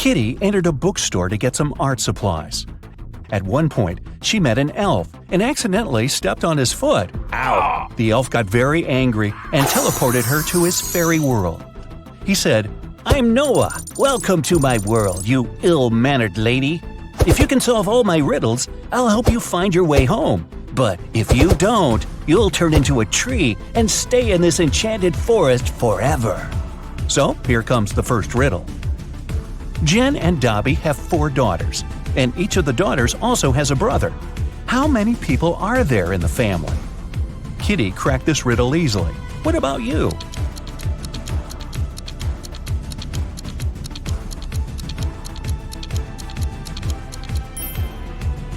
Kitty entered a bookstore to get some art supplies. At one point, she met an elf and accidentally stepped on his foot. Ow! The elf got very angry and teleported her to his fairy world. He said, "I'm Noah. Welcome to my world, you ill-mannered lady. If you can solve all my riddles, I'll help you find your way home. But if you don't, you'll turn into a tree and stay in this enchanted forest forever." So here comes the first riddle. Jen and Dobby have 4 daughters, and each of the daughters also has a brother. How many people are there in the family? Kitty cracked this riddle easily. What about you?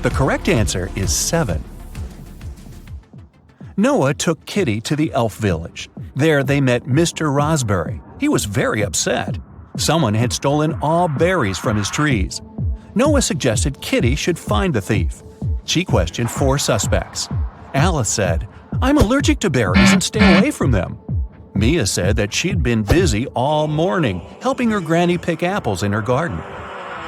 The correct answer is 7. Noah took Kitty to the elf village. There they met Mr. Raspberry. He was very upset. Someone had stolen all berries from his trees. Noah suggested Kitty should find the thief. She questioned 4 suspects. Alice said, "I'm allergic to berries and stay away from them." Mia said that she'd been busy all morning helping her granny pick apples in her garden.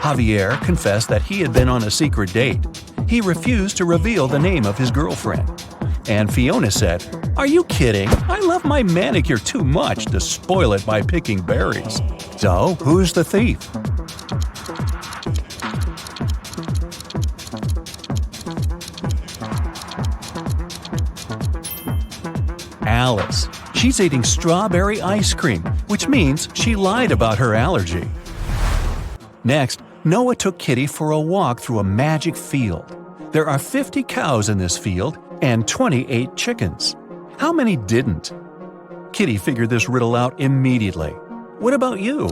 Javier confessed that he had been on a secret date. He refused to reveal the name of his girlfriend. And Fiona said, "Are you kidding? I love my manicure too much to spoil it by picking berries." So, who's the thief? Alice. She's eating strawberry ice cream, which means she lied about her allergy. Next, Noah took Kitty for a walk through a magic field. There are 50 cows in this field and 28 chickens. How many didn't? Kitty figured this riddle out immediately. What about you?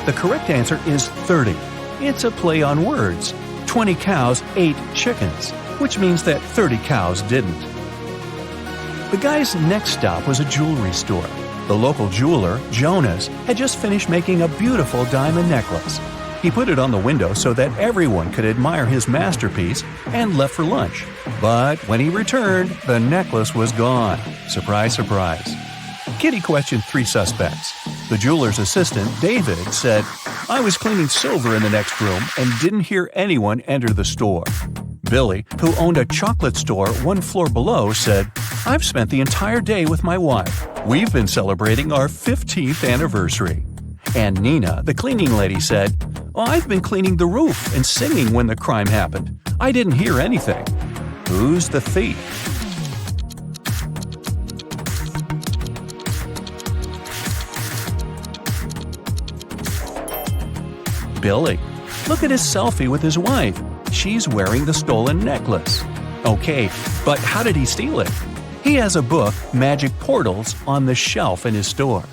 The correct answer is 30. It's a play on words. 20 cows ate chickens, which means that 30 cows didn't. The guy's next stop was a jewelry store. The local jeweler, Jonas, had just finished making a beautiful diamond necklace. He put it on the window so that everyone could admire his masterpiece and left for lunch. But when he returned, the necklace was gone. Surprise, surprise. Kitty questioned 3 suspects. The jeweler's assistant, David, said, "I was cleaning silver in the next room and didn't hear anyone enter the store." Billy, who owned a chocolate store 1 floor below, said, "I've spent the entire day with my wife. We've been celebrating our 15th anniversary." And Nina, the cleaning lady, said, "I've been cleaning the roof and singing when the crime happened. I didn't hear anything." Who's the thief? Billy. Look at his selfie with his wife. She's wearing the stolen necklace. Okay, but how did he steal it? He has a book, Magic Portals, on the shelf in his store.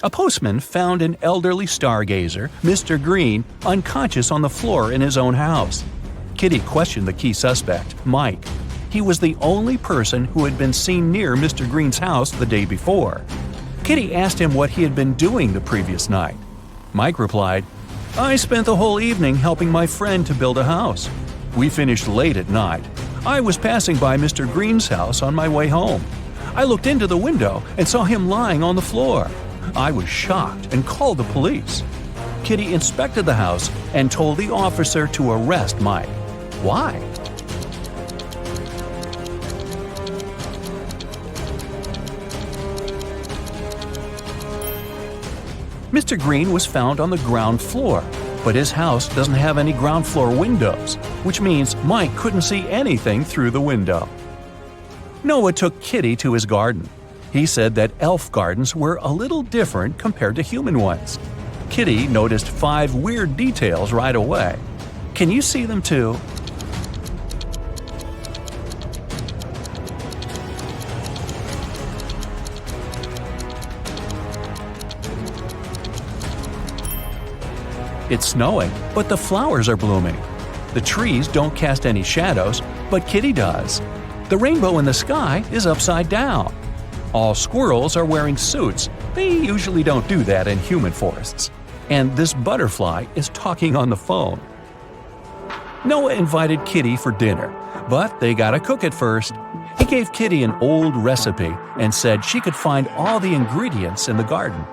A postman found an elderly stargazer, Mr. Green, unconscious on the floor in his own house. Kitty questioned the key suspect, Mike. He was the only person who had been seen near Mr. Green's house the day before. Kitty asked him what he had been doing the previous night. Mike replied, "I spent the whole evening helping my friend to build a house. We finished late at night. I was passing by Mr. Green's house on my way home. I looked into the window and saw him lying on the floor. I was shocked and called the police." Kitty inspected the house and told the officer to arrest Mike. Why? Mr. Green was found on the ground floor, but his house doesn't have any ground floor windows, which means Mike couldn't see anything through the window. Noah took Kitty to his garden. He said that elf gardens were a little different compared to human ones. Kitty noticed 5 weird details right away. Can you see them too? It's snowing, but the flowers are blooming. The trees don't cast any shadows, but Kitty does. The rainbow in the sky is upside down. All squirrels are wearing suits. They usually don't do that in human forests. And this butterfly is talking on the phone. Noah invited Kitty for dinner, but they gotta cook it first. He gave Kitty an old recipe and said she could find all the ingredients in the garden.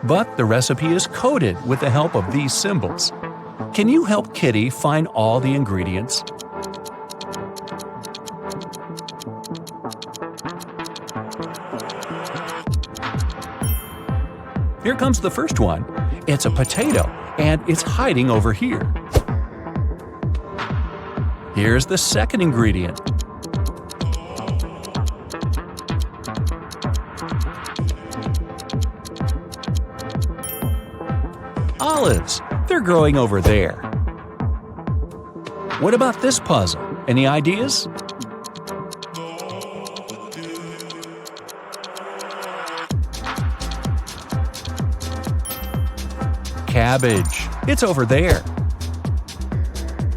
But the recipe is coded with the help of these symbols. Can you help Kitty find all the ingredients? Here comes the first one. It's a potato, and it's hiding over here. Here's the second ingredient. Olives. They're growing over there. What about this puzzle? Any ideas? Cabbage. It's over there.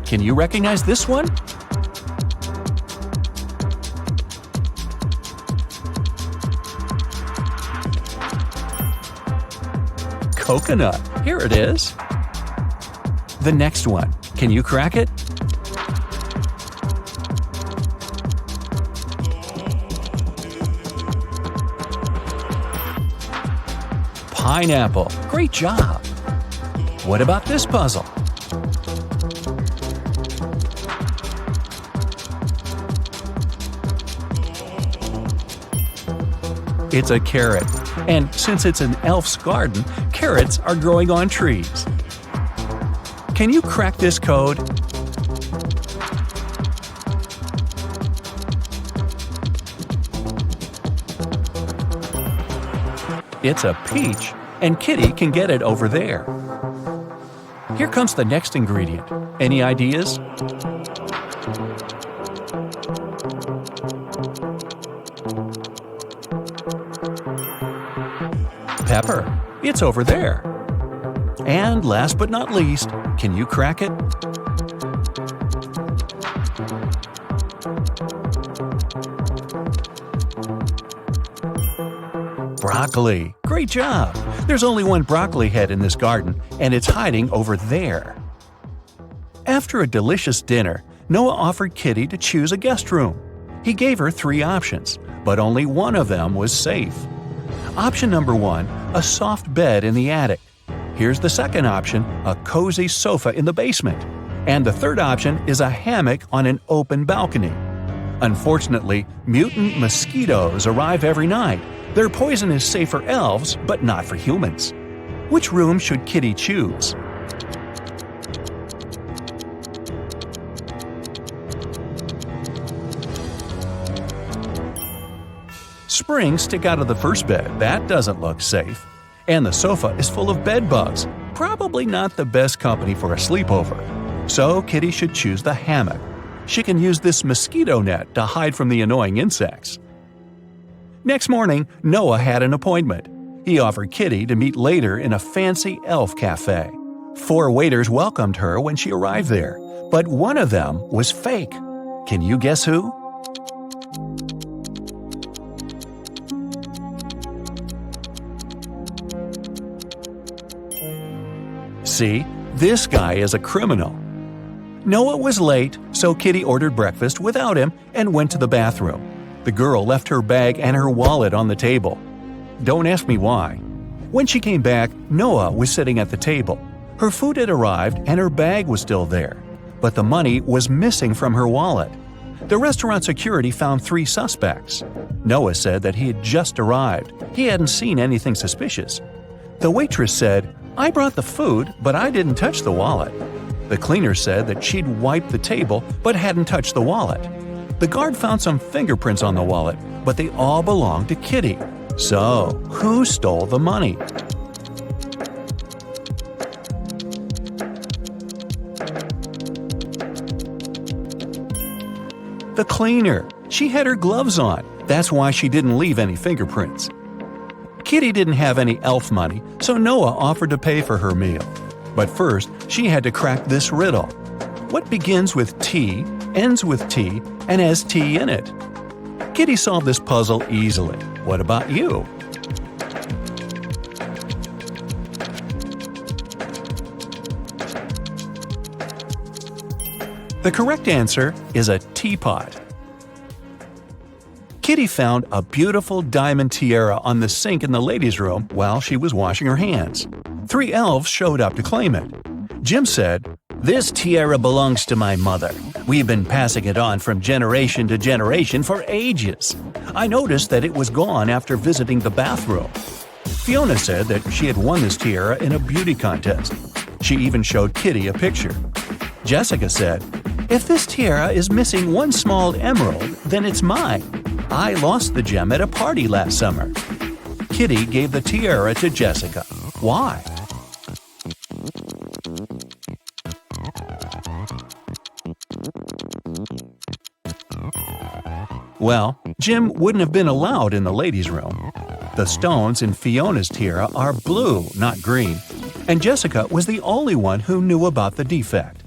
Can you recognize this one? Coconut. Here it is. The next one. Can you crack it? Pineapple. Great job. What about this puzzle? It's a carrot. And since it's an elf's garden, carrots are growing on trees. Can you crack this code? It's a peach, and Kitty can get it over there. Here comes the next ingredient. Any ideas? Pepper. It's over there. And last but not least, can you crack it? Broccoli. Great job! There's only one broccoli head in this garden, and it's hiding over there. After a delicious dinner, Noah offered Kitty to choose a guest room. He gave her 3 options, but only one of them was safe. Option number 1, a soft bed in the attic. Here's the second option, a cozy sofa in the basement. And the third option is a hammock on an open balcony. Unfortunately, mutant mosquitoes arrive every night. Their poison is safe for elves, but not for humans. Which room should Kitty choose? Springs stick out of the first bed. That doesn't look safe. And the sofa is full of bed bugs. Probably not the best company for a sleepover. So Kitty should choose the hammock. She can use this mosquito net to hide from the annoying insects. Next morning, Noah had an appointment. He offered Kitty to meet later in a fancy elf cafe. 4 waiters welcomed her when she arrived there, but one of them was fake. Can you guess who? See, this guy is a criminal. Noah was late, so Kitty ordered breakfast without him and went to the bathroom. The girl left her bag and her wallet on the table. Don't ask me why. When she came back, Noah was sitting at the table. Her food had arrived and her bag was still there, but the money was missing from her wallet. The restaurant security found 3 suspects. Noah said that he had just arrived. He hadn't seen anything suspicious. The waitress said, "I brought the food, but I didn't touch the wallet." The cleaner said that she'd wiped the table but hadn't touched the wallet. The guard found some fingerprints on the wallet, but they all belonged to Kitty. So, who stole the money? The cleaner. She had her gloves on. That's why she didn't leave any fingerprints. Kitty didn't have any elf money, so Noah offered to pay for her meal. But first, she had to crack this riddle. What begins with T, ends with T, and has T in it? Kitty solved this puzzle easily. What about you? The correct answer is a teapot. Kitty found a beautiful diamond tiara on the sink in the ladies' room while she was washing her hands. 3 elves showed up to claim it. Jim said, "This tiara belongs to my mother. We've been passing it on from generation to generation for ages. I noticed that it was gone after visiting the bathroom." Fiona said that she had won this tiara in a beauty contest. She even showed Kitty a picture. Jessica said, "If this tiara is missing one small emerald, then it's mine. I lost the gem at a party last summer." Kitty gave the tiara to Jessica. Why? Well, Jim wouldn't have been allowed in the ladies' room. The stones in Fiona's tiara are blue, not green, and Jessica was the only one who knew about the defect.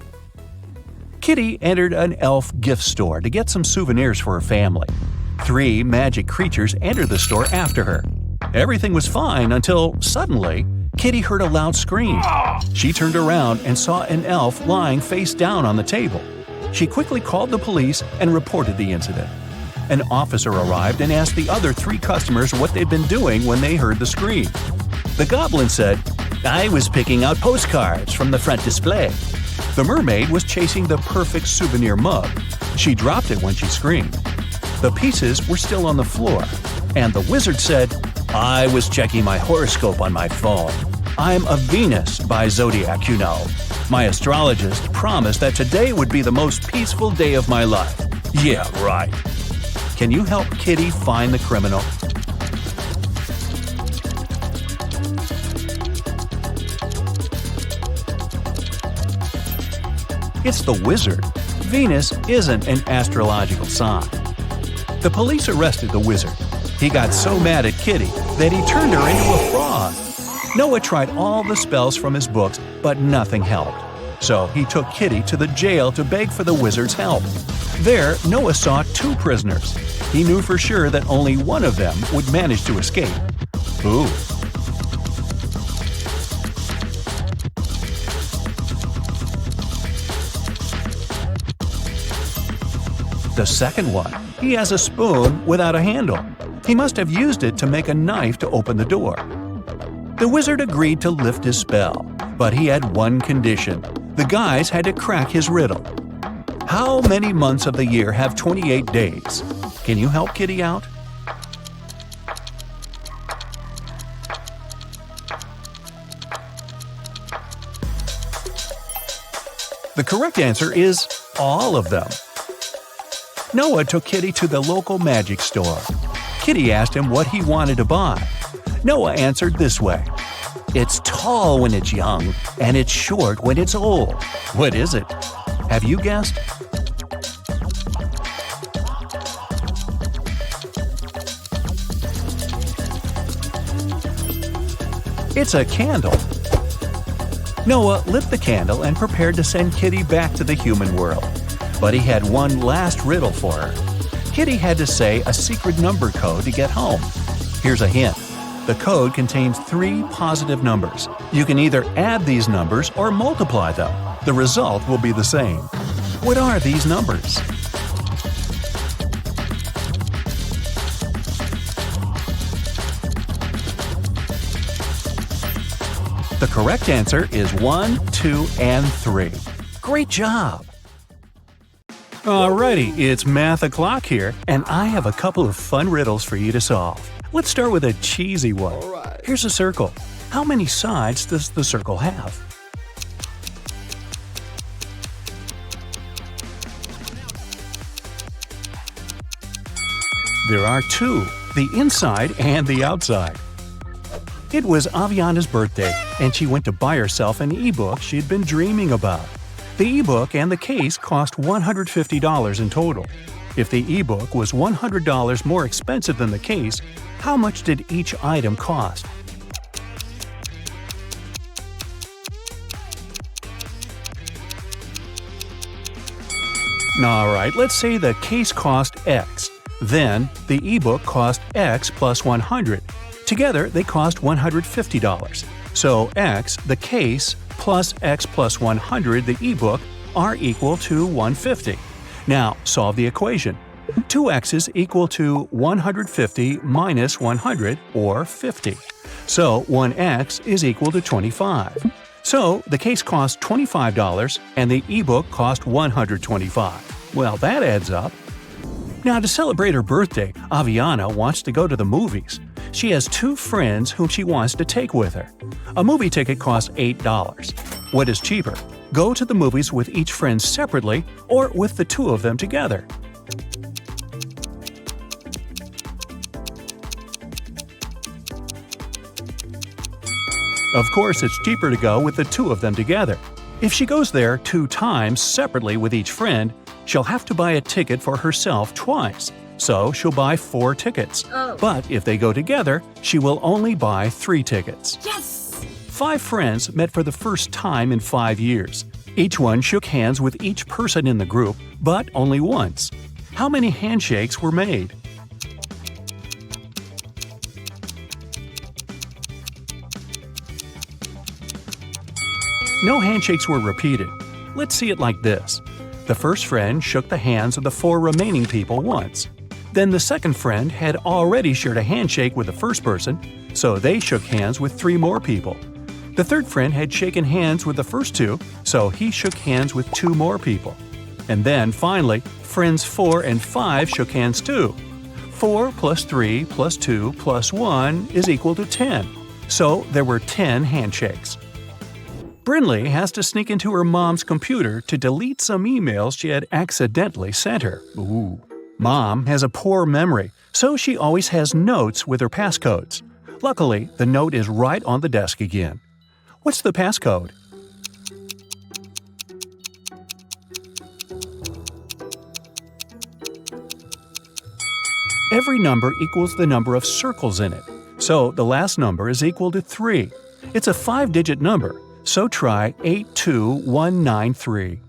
Kitty entered an elf gift store to get some souvenirs for her family. 3 magic creatures entered the store after her. Everything was fine until, suddenly, Kitty heard a loud scream. She turned around and saw an elf lying face down on the table. She quickly called the police and reported the incident. An officer arrived and asked the other 3 customers what they'd been doing when they heard the scream. The goblin said, "I was picking out postcards from the front display." The mermaid was chasing the perfect souvenir mug. She dropped it when she screamed. The pieces were still on the floor, and the wizard said, "I was checking my horoscope on my phone. I'm a Venus by zodiac, you know. My astrologist promised that today would be the most peaceful day of my life." Yeah, right. Can you help Kitty find the criminal? It's the wizard. Venus isn't an astrological sign. The police arrested the wizard. He got so mad at Kitty that he turned her into a frog. Noah tried all the spells from his books, but nothing helped. So he took Kitty to the jail to beg for the wizard's help. There, Noah saw 2 prisoners. He knew for sure that only one of them would manage to escape. Ooh. The second one, he has a spoon without a handle. He must have used it to make a knife to open the door. The wizard agreed to lift his spell, but he had one condition. The guys had to crack his riddle. How many months of the year have 28 days? Can you help Kitty out? The correct answer is all of them. Noah took Kitty to the local magic store. Kitty asked him what he wanted to buy. Noah answered this way, "It's tall when it's young, and it's short when it's old." What is it? Have you guessed? It's a candle. Noah lit the candle and prepared to send Kitty back to the human world. But he had one last riddle for her. Kitty had to say a secret number code to get home. Here's a hint. The code contains 3 positive numbers. You can either add these numbers or multiply them. The result will be the same. What are these numbers? The correct answer is 1, 2, and 3. Great job! Alrighty, it's math o'clock here, and I have a couple of fun riddles for you to solve. Let's start with a cheesy one. Alright. Here's a circle. How many sides does the circle have? There are 2, the inside and the outside. It was Aviana's birthday, and she went to buy herself an ebook she'd been dreaming about. The ebook and the case cost $150 in total. If the ebook was $100 more expensive than the case, how much did each item cost? Alright, let's say the case cost X. Then, the ebook cost X plus 100. Together, they cost $150. So X, the case, plus X plus 100, the ebook, are equal to 150. Now, solve the equation. Two x's equal to 150 minus 100, or 50. So 1x is equal to 25. So the case cost $25 and the ebook cost $125. Well, that adds up. Now, to celebrate her birthday, Aviana wants to go to the movies. She has two friends whom she wants to take with her. A movie ticket costs $8. What is cheaper? Go to the movies with each friend separately or with the two of them together? Of course, it's cheaper to go with the two of them together. If she goes there 2 times separately with each friend, she'll have to buy a ticket for herself twice. So she'll buy 4 tickets. But if they go together, she will only buy 3 tickets. Yes! 5 friends met for the first time in 5 years. Each one shook hands with each person in the group, but only once. How many handshakes were made? No handshakes were repeated. Let's see it like this. The first friend shook the hands of the 4 remaining people once. Then the second friend had already shared a handshake with the first person, so they shook hands with 3 more people. The third friend had shaken hands with the first 2, so he shook hands with 2 more people. And then, finally, friends 4 and 5 shook hands too. 4 plus 3 plus 2 plus 1 is equal to 10. So there were 10 handshakes. Brinley has to sneak into her mom's computer to delete some emails she had accidentally sent her. Ooh. Mom has a poor memory, so she always has notes with her passcodes. Luckily, the note is right on the desk again. What's the passcode? Every number equals the number of circles in it, so the last number is equal to 3. It's a 5-digit number, so try 82193.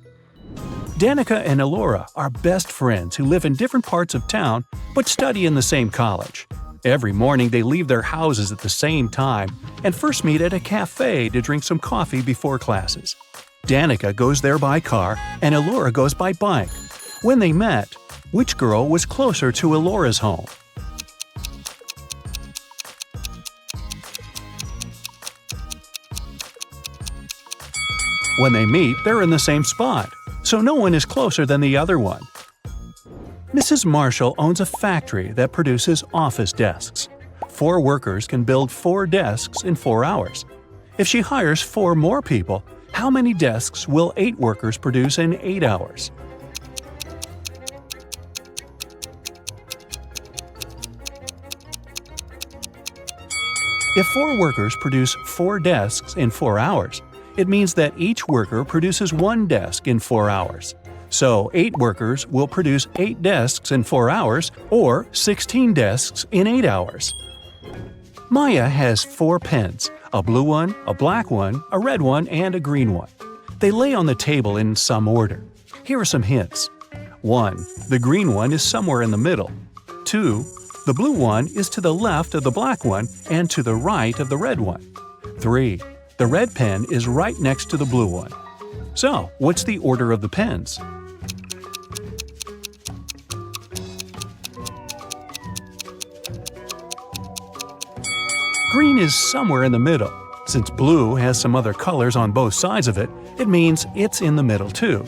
Danica and Elora are best friends who live in different parts of town but study in the same college. Every morning they leave their houses at the same time and first meet at a cafe to drink some coffee before classes. Danica goes there by car and Elora goes by bike. When they met, which girl was closer to Elora's home? When they meet, they're in the same spot, so no one is closer than the other one. Mrs. Marshall owns a factory that produces office desks. 4 workers can build 4 desks in 4 hours. If she hires 4 more people, how many desks will 8 workers produce in 8 hours? If 4 workers produce 4 desks in 4 hours, it means that each worker produces 1 desk in 4 hours. So 8 workers will produce 8 desks in 4 hours, or 16 desks in 8 hours. Maya has 4 pens, a blue one, a black one, a red one, and a green one. They lay on the table in some order. Here are some hints. 1. The green one is somewhere in the middle. 2. The blue one is to the left of the black one and to the right of the red one. 3. The red pen is right next to the blue one. So, what's the order of the pens? Green is somewhere in the middle. Since blue has some other colors on both sides of it, it means it's in the middle too.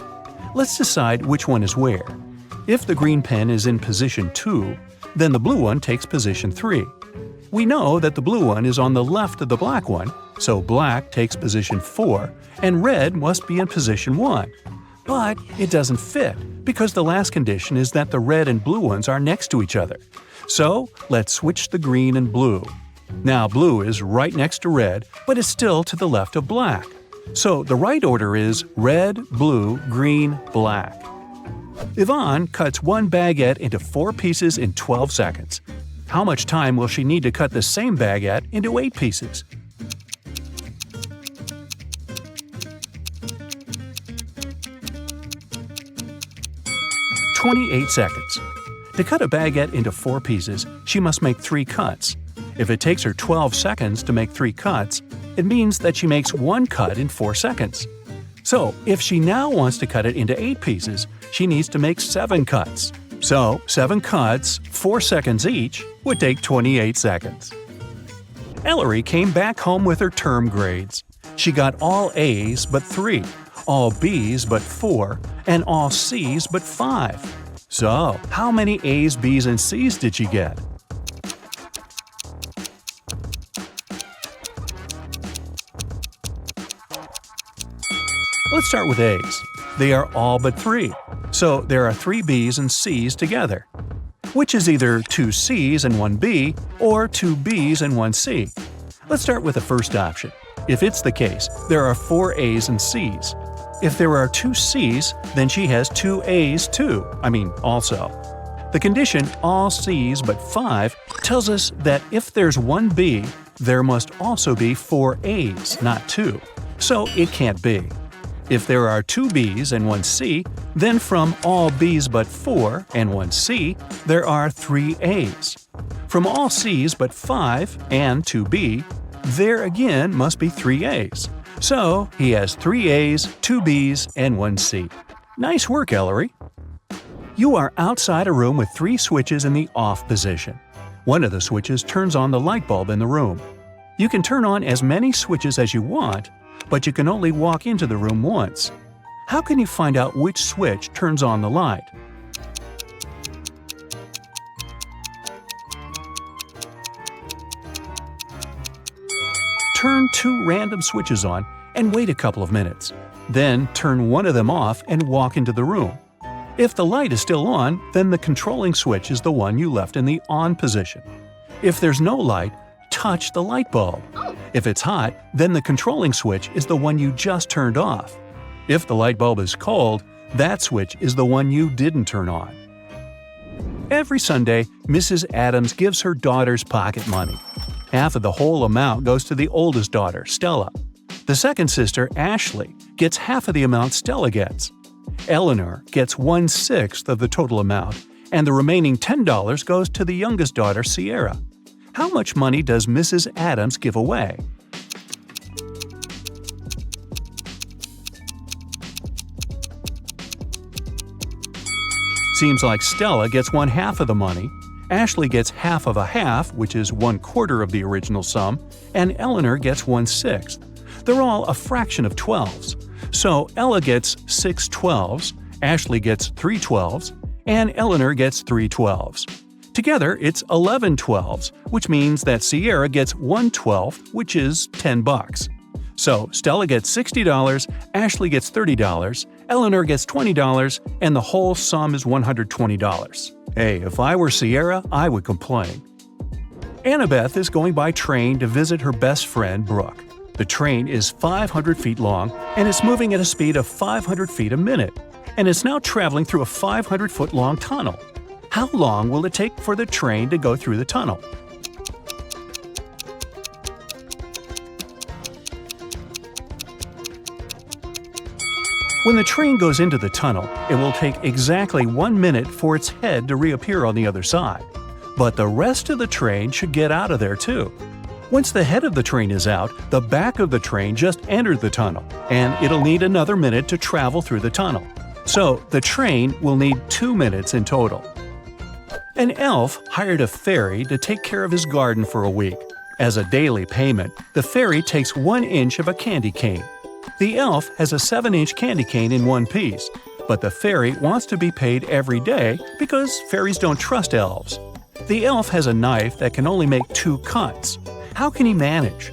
Let's decide which one is where. If the green pen is in position 2, then the blue one takes position 3. We know that the blue one is on the left of the black one, so black takes position 4, and red must be in position 1. But it doesn't fit, because the last condition is that the red and blue ones are next to each other. So let's switch the green and blue. Now blue is right next to red, but it's still to the left of black. So the right order is red, blue, green, black. Yvonne cuts 1 baguette into 4 pieces in 12 seconds. How much time will she need to cut the same baguette into 8 pieces? "28 seconds. To cut a baguette into 4 pieces, she must make 3 cuts. If it takes her 12 seconds to make 3 cuts, it means that she makes 1 cut in 4 seconds. So, if she now wants to cut it into 8 pieces, she needs to make 7 cuts. So 7 cuts, 4 seconds each, would take 28 seconds. Ellery came back home with her term grades. She got all A's but 3, all B's but 4, and all C's but 5. So, how many A's, B's, and C's did she get? Let's start with A's. They are all but 3, so there are 3 B's and C's together, which is either 2 C's and 1 B or 2 B's and 1 C. Let's start with the first option. If it's the case, there are 4 A's and C's. If there are 2 C's, then she has 2 A's too, also. The condition all C's but 5 tells us that if there's 1 B, there must also be 4 A's, not 2. So it can't be. If there are 2 B's and 1 C, then from all B's but 4 and 1 C, there are 3 A's. From all C's but 5 and 2 B, there again must be 3 A's. So he has 3 A's, 2 B's, and 1 C. Nice work, Ellery! You are outside a room with 3 switches in the off position. One of the switches turns on the light bulb in the room. You can turn on as many switches as you want, but you can only walk into the room once. How can you find out which switch turns on the light? Turn 2 random switches on and wait a couple of minutes. Then turn one of them off and walk into the room. If the light is still on, then the controlling switch is the one you left in the on position. If there's no light, touch the light bulb. If it's hot, then the controlling switch is the one you just turned off. If the light bulb is cold, that switch is the one you didn't turn on. Every Sunday, Mrs. Adams gives her daughters pocket money. Half of the whole amount goes to the oldest daughter, Stella. The second sister, Ashley, gets half of the amount Stella gets. Eleanor gets 1/6 of the total amount, and the remaining $10 goes to the youngest daughter, Sierra. How much money does Mrs. Adams give away? Seems like Stella gets 1/2 of the money, Ashley gets half of a half, which is 1/4 of the original sum, and Eleanor gets 1/6. They're all a fraction of 12s. So Ella gets 6 12s, Ashley gets 3 12s, and Eleanor gets 3 12s. Together, it's 11 12s, which means that Sierra gets 1/12, which is $10. So Stella gets $60, Ashley gets $30, Eleanor gets $20, and the whole sum is $120. Hey, if I were Sierra, I would complain. Annabeth is going by train to visit her best friend, Brooke. The train is 500 feet long, and it's moving at a speed of 500 feet a minute, and it's now traveling through a 500-foot-long tunnel. How long will it take for the train to go through the tunnel? When the train goes into the tunnel, it will take exactly 1 minute for its head to reappear on the other side. But the rest of the train should get out of there too. Once the head of the train is out, the back of the train just entered the tunnel, and it'll need another minute to travel through the tunnel. So the train will need 2 minutes in total. An elf hired a fairy to take care of his garden for a week. As a daily payment, the fairy takes 1 inch of a candy cane. The elf has a 7-inch candy cane in one piece, but the fairy wants to be paid every day because fairies don't trust elves. The elf has a knife that can only make 2 cuts. How can he manage?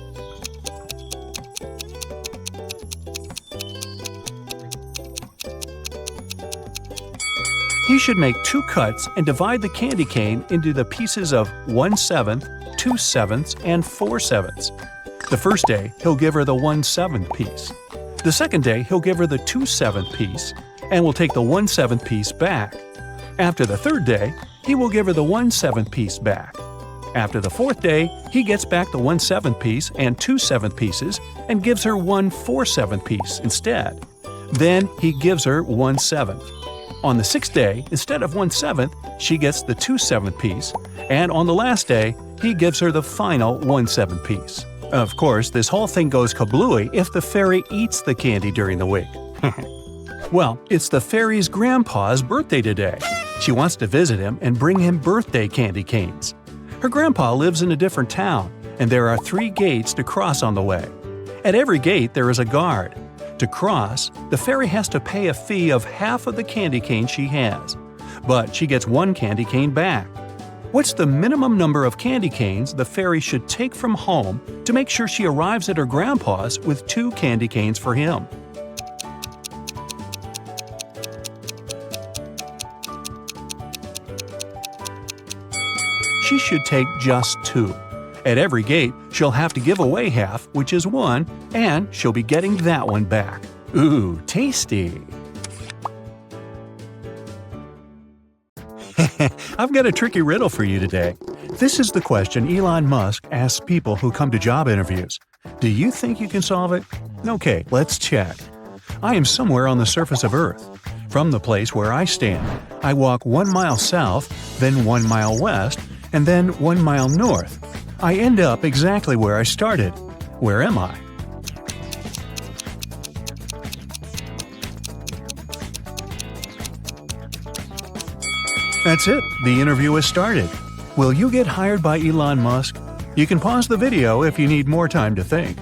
He should make 2 cuts and divide the candy cane into the pieces of 1/7, 2/7, and 4/7. The first day, he'll give her the 1/7 piece. The second day, he'll give her the 2/7 piece, and will take the 1/7 piece back. After the third day, he will give her the 1/7 piece back. After the fourth day, he gets back the 1/7 piece and 2/7 pieces and gives her 1/4/7 piece instead. Then he gives her 1/7. On the sixth day, instead of 1/7, she gets the 2/7 piece, and on the last day, he gives her the final 1/7 piece. Of course, this whole thing goes kablooey if the fairy eats the candy during the week. Well, it's the fairy's grandpa's birthday today. She wants to visit him and bring him birthday candy canes. Her grandpa lives in a different town, and there are 3 gates to cross on the way. At every gate there is a guard. To cross, the fairy has to pay a fee of half of the candy cane she has. But she gets 1 candy cane back. What's the minimum number of candy canes the fairy should take from home to make sure she arrives at her grandpa's with 2 candy canes for him? She should take just 2. At every gate, she'll have to give away half, which is 1, and she'll be getting that one back. Ooh, tasty! I've got a tricky riddle for you today. This is the question Elon Musk asks people who come to job interviews. Do you think you can solve it? Okay, let's check. I am somewhere on the surface of Earth. From the place where I stand, I walk 1 mile south, then 1 mile west, and then 1 mile north. I end up exactly where I started. Where am I? That's it. The interview has started. Will you get hired by Elon Musk? You can pause the video if you need more time to think.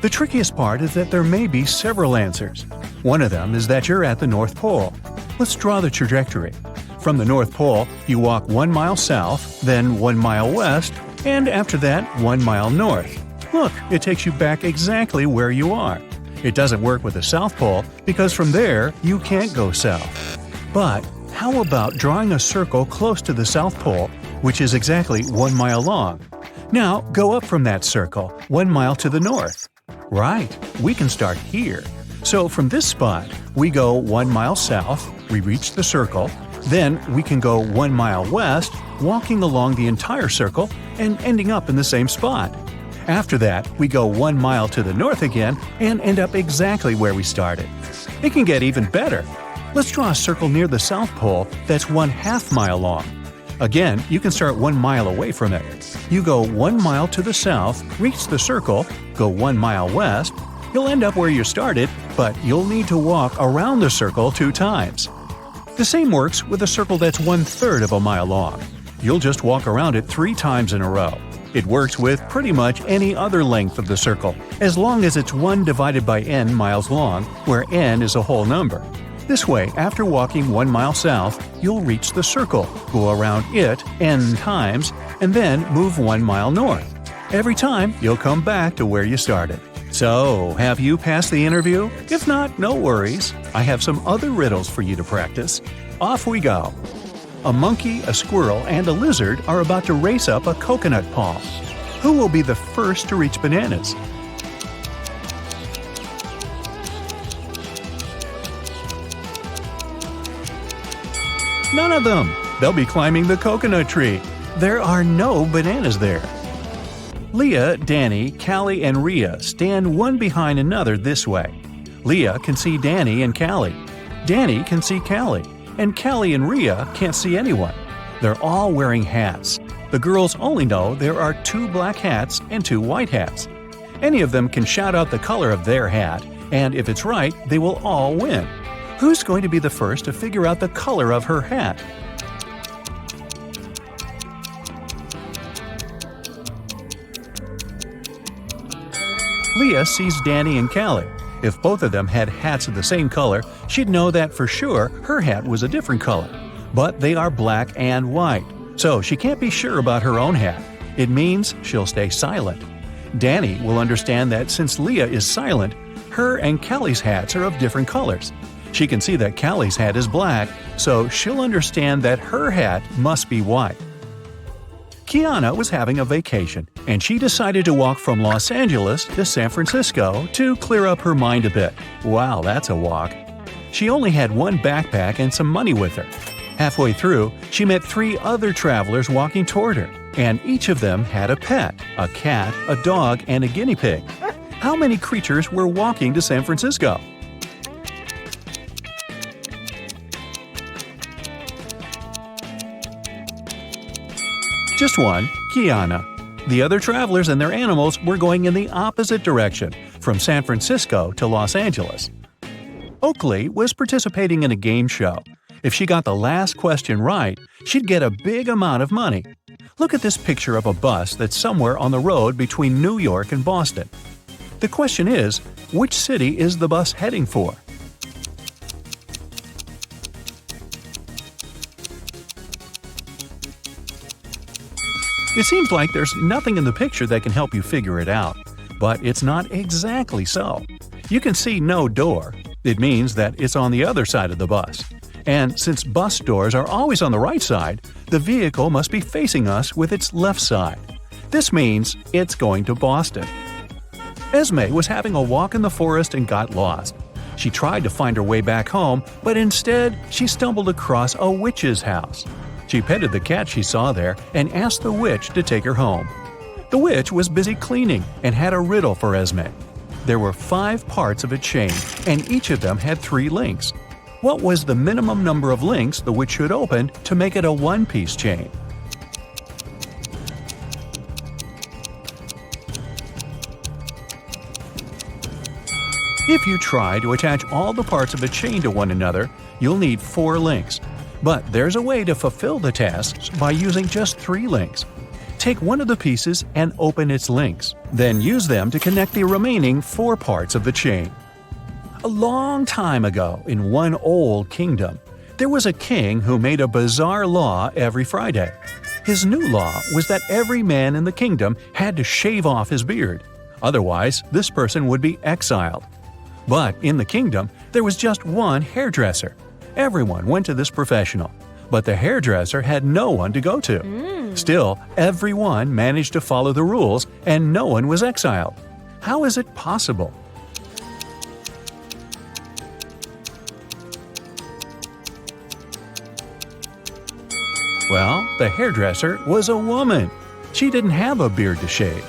The trickiest part is that there may be several answers. One of them is that you're at the North Pole. Let's draw the trajectory. From the North Pole, you walk 1 mile south, then 1 mile west, and after that, 1 mile north. Look, it takes you back exactly where you are. It doesn't work with the South Pole because from there, you can't go south. But how about drawing a circle close to the South Pole, which is exactly 1 mile long? Now, go up from that circle, 1 mile to the north. Right, we can start here. So from this spot, we go 1 mile south, we reach the circle, then we can go 1 mile west, walking along the entire circle and ending up in the same spot. After that, we go 1 mile to the north again and end up exactly where we started. It can get even better. Let's draw a circle near the South Pole that's 1/2 mile long. Again, you can start 1 mile away from it. You go 1 mile to the south, reach the circle, go 1 mile west. You'll end up where you started, but you'll need to walk around the circle 2 times. The same works with a circle that's 1/3 of a mile long. You'll just walk around it 3 times in a row. It works with pretty much any other length of the circle, as long as it's 1 divided by n miles long, where n is a whole number. This way, after walking 1 mile south, you'll reach the circle, go around it n times, and then move 1 mile north. Every time, you'll come back to where you started. So, have you passed the interview? If not, no worries. I have some other riddles for you to practice. Off we go. A monkey, a squirrel, and a lizard are about to race up a coconut palm. Who will be the first to reach bananas? None of them. They'll be climbing the coconut tree. There are no bananas there. Leah, Danny, Callie, and Rhea stand one behind another this way. Leah can see Danny and Callie. Danny can see Callie. And Callie and Rhea can't see anyone. They're all wearing hats. The girls only know there are 2 black hats and 2 white hats. Any of them can shout out the color of their hat, and if it's right, they will all win. Who's going to be the first to figure out the color of her hat? Leah sees Danny and Callie. If both of them had hats of the same color, she'd know that for sure her hat was a different color. But they are black and white, so she can't be sure about her own hat. It means she'll stay silent. Danny will understand that since Leah is silent, her and Callie's hats are of different colors. She can see that Callie's hat is black, so she'll understand that her hat must be white. Kiana was having a vacation, and she decided to walk from Los Angeles to San Francisco to clear up her mind a bit. Wow, that's a walk. She only had 1 backpack and some money with her. Halfway through, she met 3 other travelers walking toward her, and each of them had a pet, a cat, a dog, and a guinea pig. How many creatures were walking to San Francisco? Just one, Kiana. The other travelers and their animals were going in the opposite direction, from San Francisco to Los Angeles. Oakley was participating in a game show. If she got the last question right, she'd get a big amount of money. Look at this picture of a bus that's somewhere on the road between New York and Boston. The question is, which city is the bus heading for? It seems like there's nothing in the picture that can help you figure it out. But it's not exactly so. You can see no door. It means that it's on the other side of the bus. And since bus doors are always on the right side, the vehicle must be facing us with its left side. This means it's going to Boston. Esme was having a walk in the forest and got lost. She tried to find her way back home, but instead she stumbled across a witch's house. She petted the cat she saw there and asked the witch to take her home. The witch was busy cleaning and had a riddle for Esme. There were 5 parts of a chain, and each of them had 3 links. What was the minimum number of links the witch should open to make it a one-piece chain? If you try to attach all the parts of a chain to one another, you'll need 4 links. But there's a way to fulfill the tasks by using just 3 links. Take one of the pieces and open its links. Then use them to connect the remaining 4 parts of the chain. A long time ago, in one old kingdom, there was a king who made a bizarre law every Friday. His new law was that every man in the kingdom had to shave off his beard. Otherwise, this person would be exiled. But in the kingdom, there was just one hairdresser. Everyone went to this professional, but the hairdresser had no one to go to. Still, everyone managed to follow the rules and no one was exiled. How is it possible? Well, the hairdresser was a woman. She didn't have a beard to shave.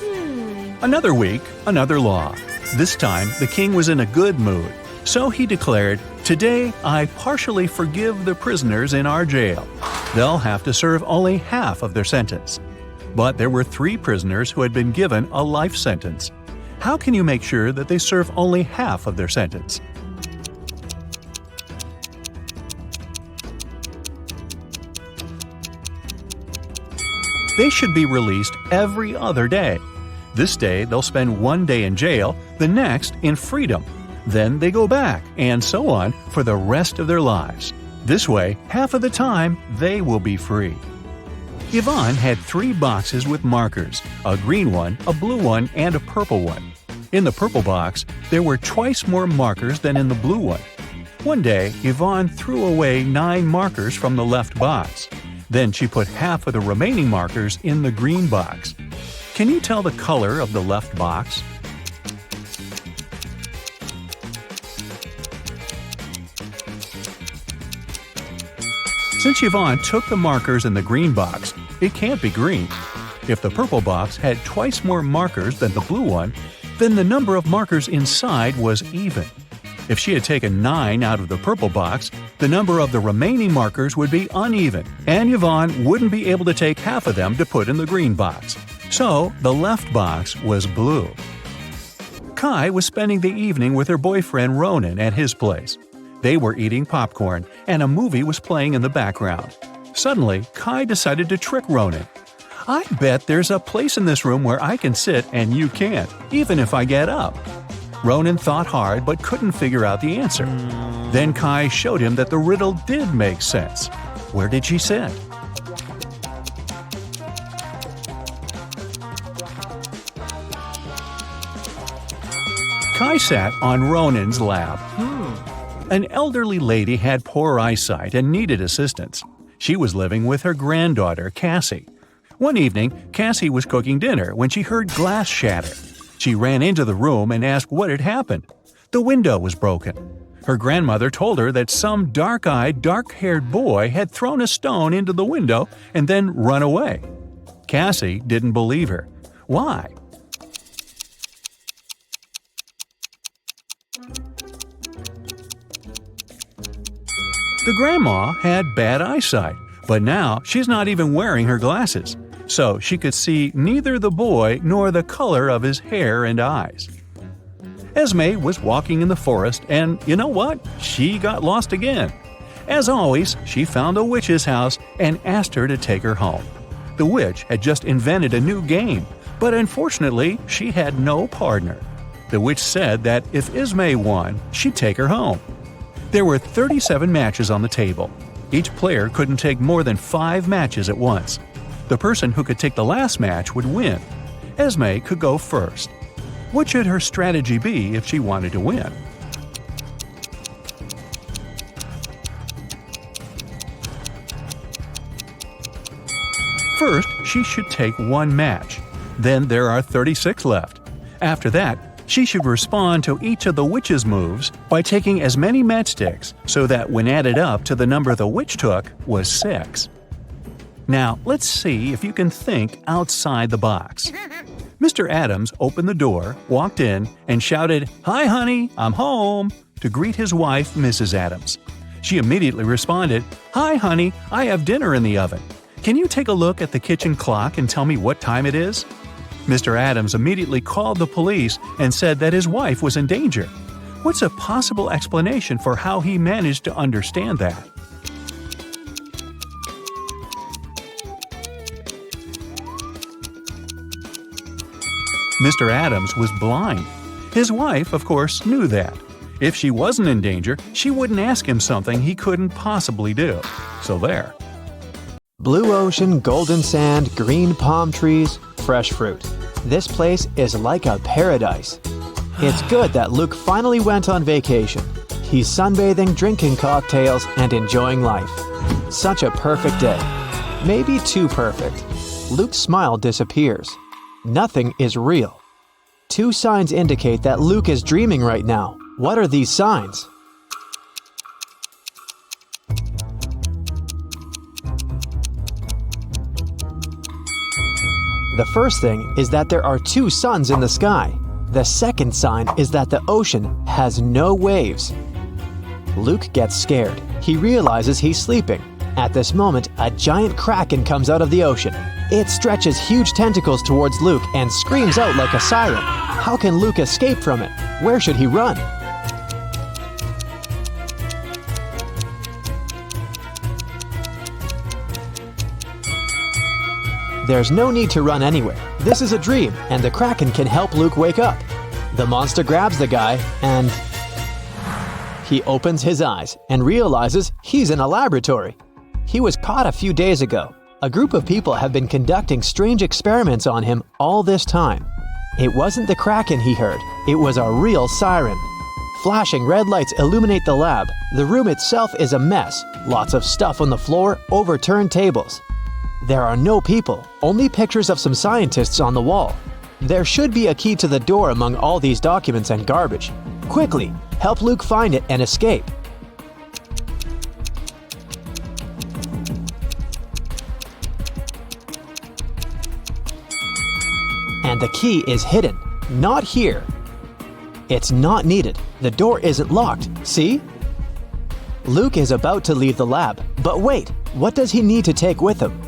Another week, another law. This time, the king was in a good mood. So he declared, "Today I partially forgive the prisoners in our jail. They'll have to serve only half of their sentence." But there were 3 prisoners who had been given a life sentence. How can you make sure that they serve only half of their sentence? They should be released every other day. This day they'll spend 1 day in jail, the next in freedom. Then they go back, and so on for the rest of their lives. This way, half of the time, they will be free. Yvonne had 3 boxes with markers, a green one, a blue one, and a purple one. In the purple box, there were twice more markers than in the blue one. One day, Yvonne threw away 9 markers from the left box. Then she put half of the remaining markers in the green box. Can you tell the color of the left box? Since Yvonne took the markers in the green box, it can't be green. If the purple box had twice more markers than the blue one, then the number of markers inside was even. If she had taken 9 out of the purple box, the number of the remaining markers would be uneven, and Yvonne wouldn't be able to take half of them to put in the green box. So, the left box was blue. Kai was spending the evening with her boyfriend Ronan at his place. They were eating popcorn, and a movie was playing in the background. Suddenly, Kai decided to trick Ronan. "I bet there's a place in this room where I can sit and you can't, even if I get up." Ronan thought hard but couldn't figure out the answer. Then Kai showed him that the riddle did make sense. Where did she sit? Kai sat on Ronan's lap. An elderly lady had poor eyesight and needed assistance. She was living with her granddaughter, Cassie. One evening, Cassie was cooking dinner when she heard glass shatter. She ran into the room and asked what had happened. The window was broken. Her grandmother told her that some dark-eyed, dark-haired boy had thrown a stone into the window and then run away. Cassie didn't believe her. Why? The grandma had bad eyesight, but now she's not even wearing her glasses, so she could see neither the boy nor the color of his hair and eyes. Esme was walking in the forest and, you know what? She got lost again. As always, she found the witch's house and asked her to take her home. The witch had just invented a new game, but unfortunately, she had no partner. The witch said that if Ismay won, she'd take her home. There were 37 matches on the table. Each player couldn't take more than 5 matches at once. The person who could take the last match would win. Esme could go first. What should her strategy be if she wanted to win? First, she should take 1 match. Then there are 36 left. After that, she should respond to each of the witch's moves by taking as many matchsticks so that when added up to the number the witch took was 6. Now, let's see if you can think outside the box. Mr. Adams opened the door, walked in, and shouted, "Hi, honey, I'm home," to greet his wife, Mrs. Adams. She immediately responded, "Hi, honey, I have dinner in the oven. Can you take a look at the kitchen clock and tell me what time it is?" Mr. Adams immediately called the police and said that his wife was in danger. What's a possible explanation for how he managed to understand that? Mr. Adams was blind. His wife, of course, knew that. If she wasn't in danger, she wouldn't ask him something he couldn't possibly do. So there. Blue ocean, golden sand, green palm trees, fresh fruit. This place is like a paradise. It's good that Luke finally went on vacation. He's sunbathing, drinking cocktails, and enjoying life. Such a perfect day. Maybe too perfect. Luke's smile disappears. Nothing is real. 2 signs indicate that Luke is dreaming right now. What are these signs? The first thing is that there are 2 suns in the sky. The second sign is that the ocean has no waves. Luke gets scared. He realizes he's sleeping. At this moment, a giant kraken comes out of the ocean. It stretches huge tentacles towards Luke and screams out like a siren. How can Luke escape from it? Where should he run? There's no need to run anywhere. This is a dream, and the kraken can help Luke wake up. The monster grabs the guy, and he opens his eyes and realizes he's in a laboratory. He was caught a few days ago. A group of people have been conducting strange experiments on him all this time. It wasn't the kraken he heard, it was a real siren. Flashing red lights illuminate the lab. The room itself is a mess. Lots of stuff on the floor, overturned tables. There are no people, only pictures of some scientists on the wall. There should be a key to the door among all these documents and garbage. Quickly, help Luke find it and escape. And the key is hidden. Not here. It's not needed. The door isn't locked. See? Luke is about to leave the lab. But wait, what does he need to take with him?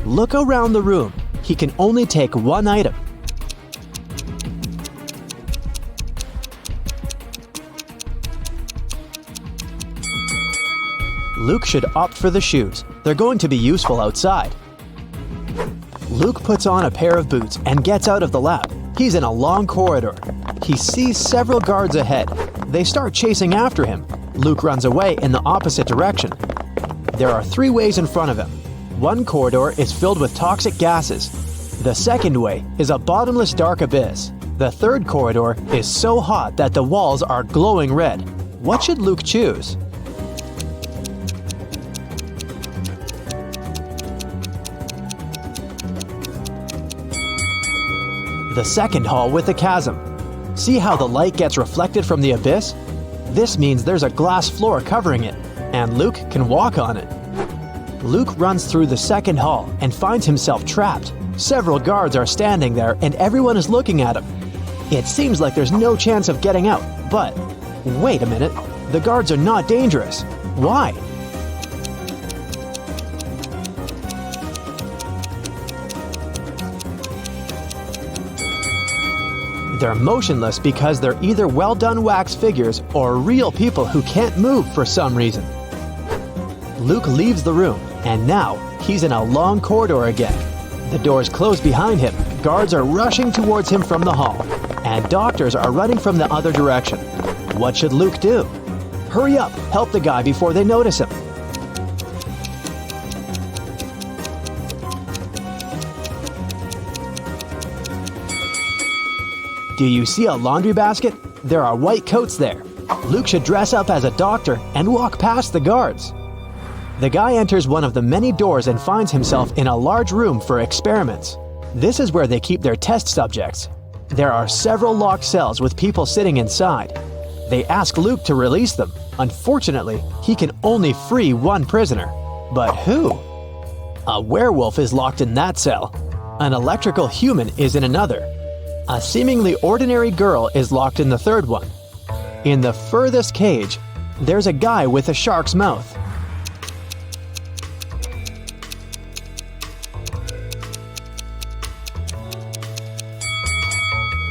Look around the room. He can only take 1 item. Luke should opt for the shoes. They're going to be useful outside. Luke puts on a pair of boots and gets out of the lab. He's in a long corridor. He sees several guards ahead. They start chasing after him. Luke runs away in the opposite direction. There are 3 ways in front of him. One corridor is filled with toxic gases. The second way is a bottomless dark abyss. The third corridor is so hot that the walls are glowing red. What should Luke choose? The second hall with a chasm. See how the light gets reflected from the abyss? This means there's a glass floor covering it, and Luke can walk on it. Luke runs through the second hall and finds himself trapped. Several guards are standing there and everyone is looking at him. It seems like there's no chance of getting out, but wait a minute, the guards are not dangerous. Why? They're motionless because they're either well-done wax figures or real people who can't move for some reason. Luke leaves the room, and now he's in a long corridor again. The doors close behind him, guards are rushing towards him from the hall, and doctors are running from the other direction. What should Luke do? Hurry up, help the guy before they notice him. Do you see a laundry basket? There are white coats there. Luke should dress up as a doctor and walk past the guards. The guy enters one of the many doors and finds himself in a large room for experiments. This is where they keep their test subjects. There are several locked cells with people sitting inside. They ask Luke to release them. Unfortunately, he can only free one prisoner. But who? A werewolf is locked in that cell. An electrical human is in another. A seemingly ordinary girl is locked in the third one. In the furthest cage, there's a guy with a shark's mouth.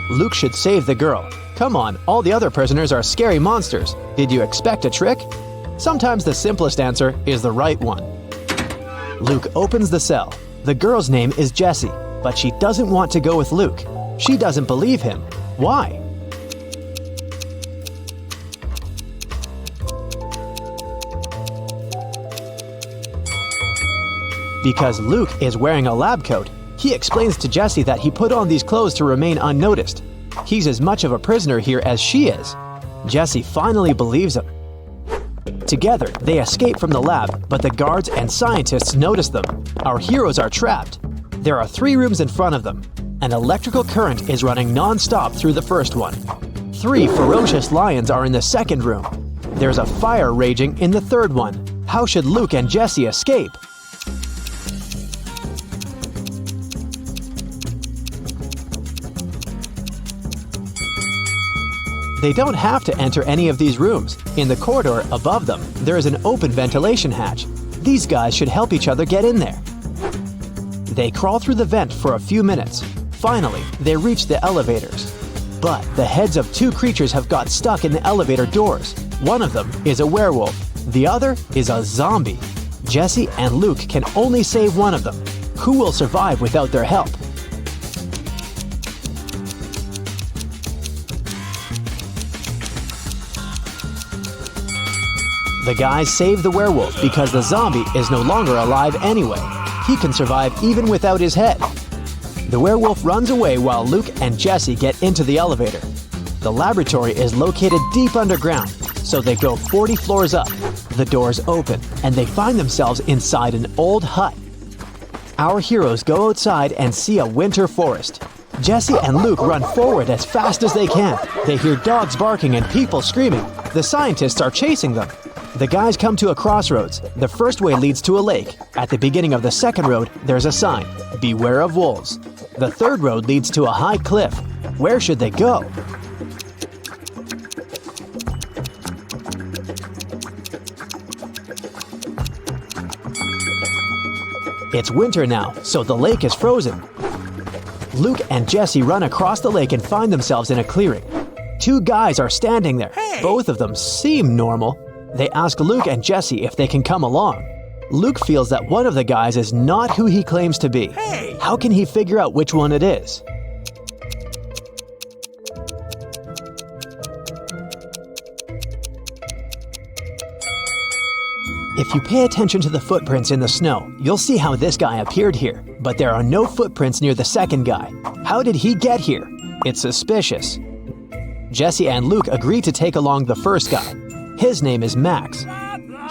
Luke should save the girl. Come on, all the other prisoners are scary monsters. Did you expect a trick? Sometimes the simplest answer is the right one. Luke opens the cell. The girl's name is Jessie, but she doesn't want to go with Luke. She doesn't believe him. Why? Because Luke is wearing a lab coat. He explains to Jessie that he put on these clothes to remain unnoticed. He's as much of a prisoner here as she is. Jessie finally believes him. Together, they escape from the lab, but the guards and scientists notice them. Our heroes are trapped. There are 3 rooms in front of them. An electrical current is running non-stop through the first one. 3 ferocious lions are in the second room. There's a fire raging in the third one. How should Luke and Jessie escape? They don't have to enter any of these rooms. In the corridor above them, there is an open ventilation hatch. These guys should help each other get in there. They crawl through the vent for a few minutes. Finally, they reach the elevators. But the heads of 2 creatures have got stuck in the elevator doors. One of them is a werewolf. The other is a zombie. Jessie and Luke can only save one of them. Who will survive without their help? The guys save the werewolf because the zombie is no longer alive anyway. He can survive even without his head. The werewolf runs away while Luke and Jessie get into the elevator. The laboratory is located deep underground, so they go 40 floors up. The doors open, and they find themselves inside an old hut. Our heroes go outside and see a winter forest. Jessie and Luke run forward as fast as they can. They hear dogs barking and people screaming. The scientists are chasing them. The guys come to a crossroads. The first way leads to a lake. At the beginning of the second road, there's a sign, "Beware of wolves." The third road leads to a high cliff. Where should they go? It's winter now, so the lake is frozen. Luke and Jessie run across the lake and find themselves in a clearing. 2 guys are standing there. Both of them seem normal. They ask Luke and Jessie if they can come along. Luke feels that one of the guys is not who he claims to be. How can he figure out which one it is? If you pay attention to the footprints in the snow, you'll see how this guy appeared here. But there are no footprints near the second guy. How did he get here? It's suspicious. Jessie and Luke agree to take along the first guy. His name is Max.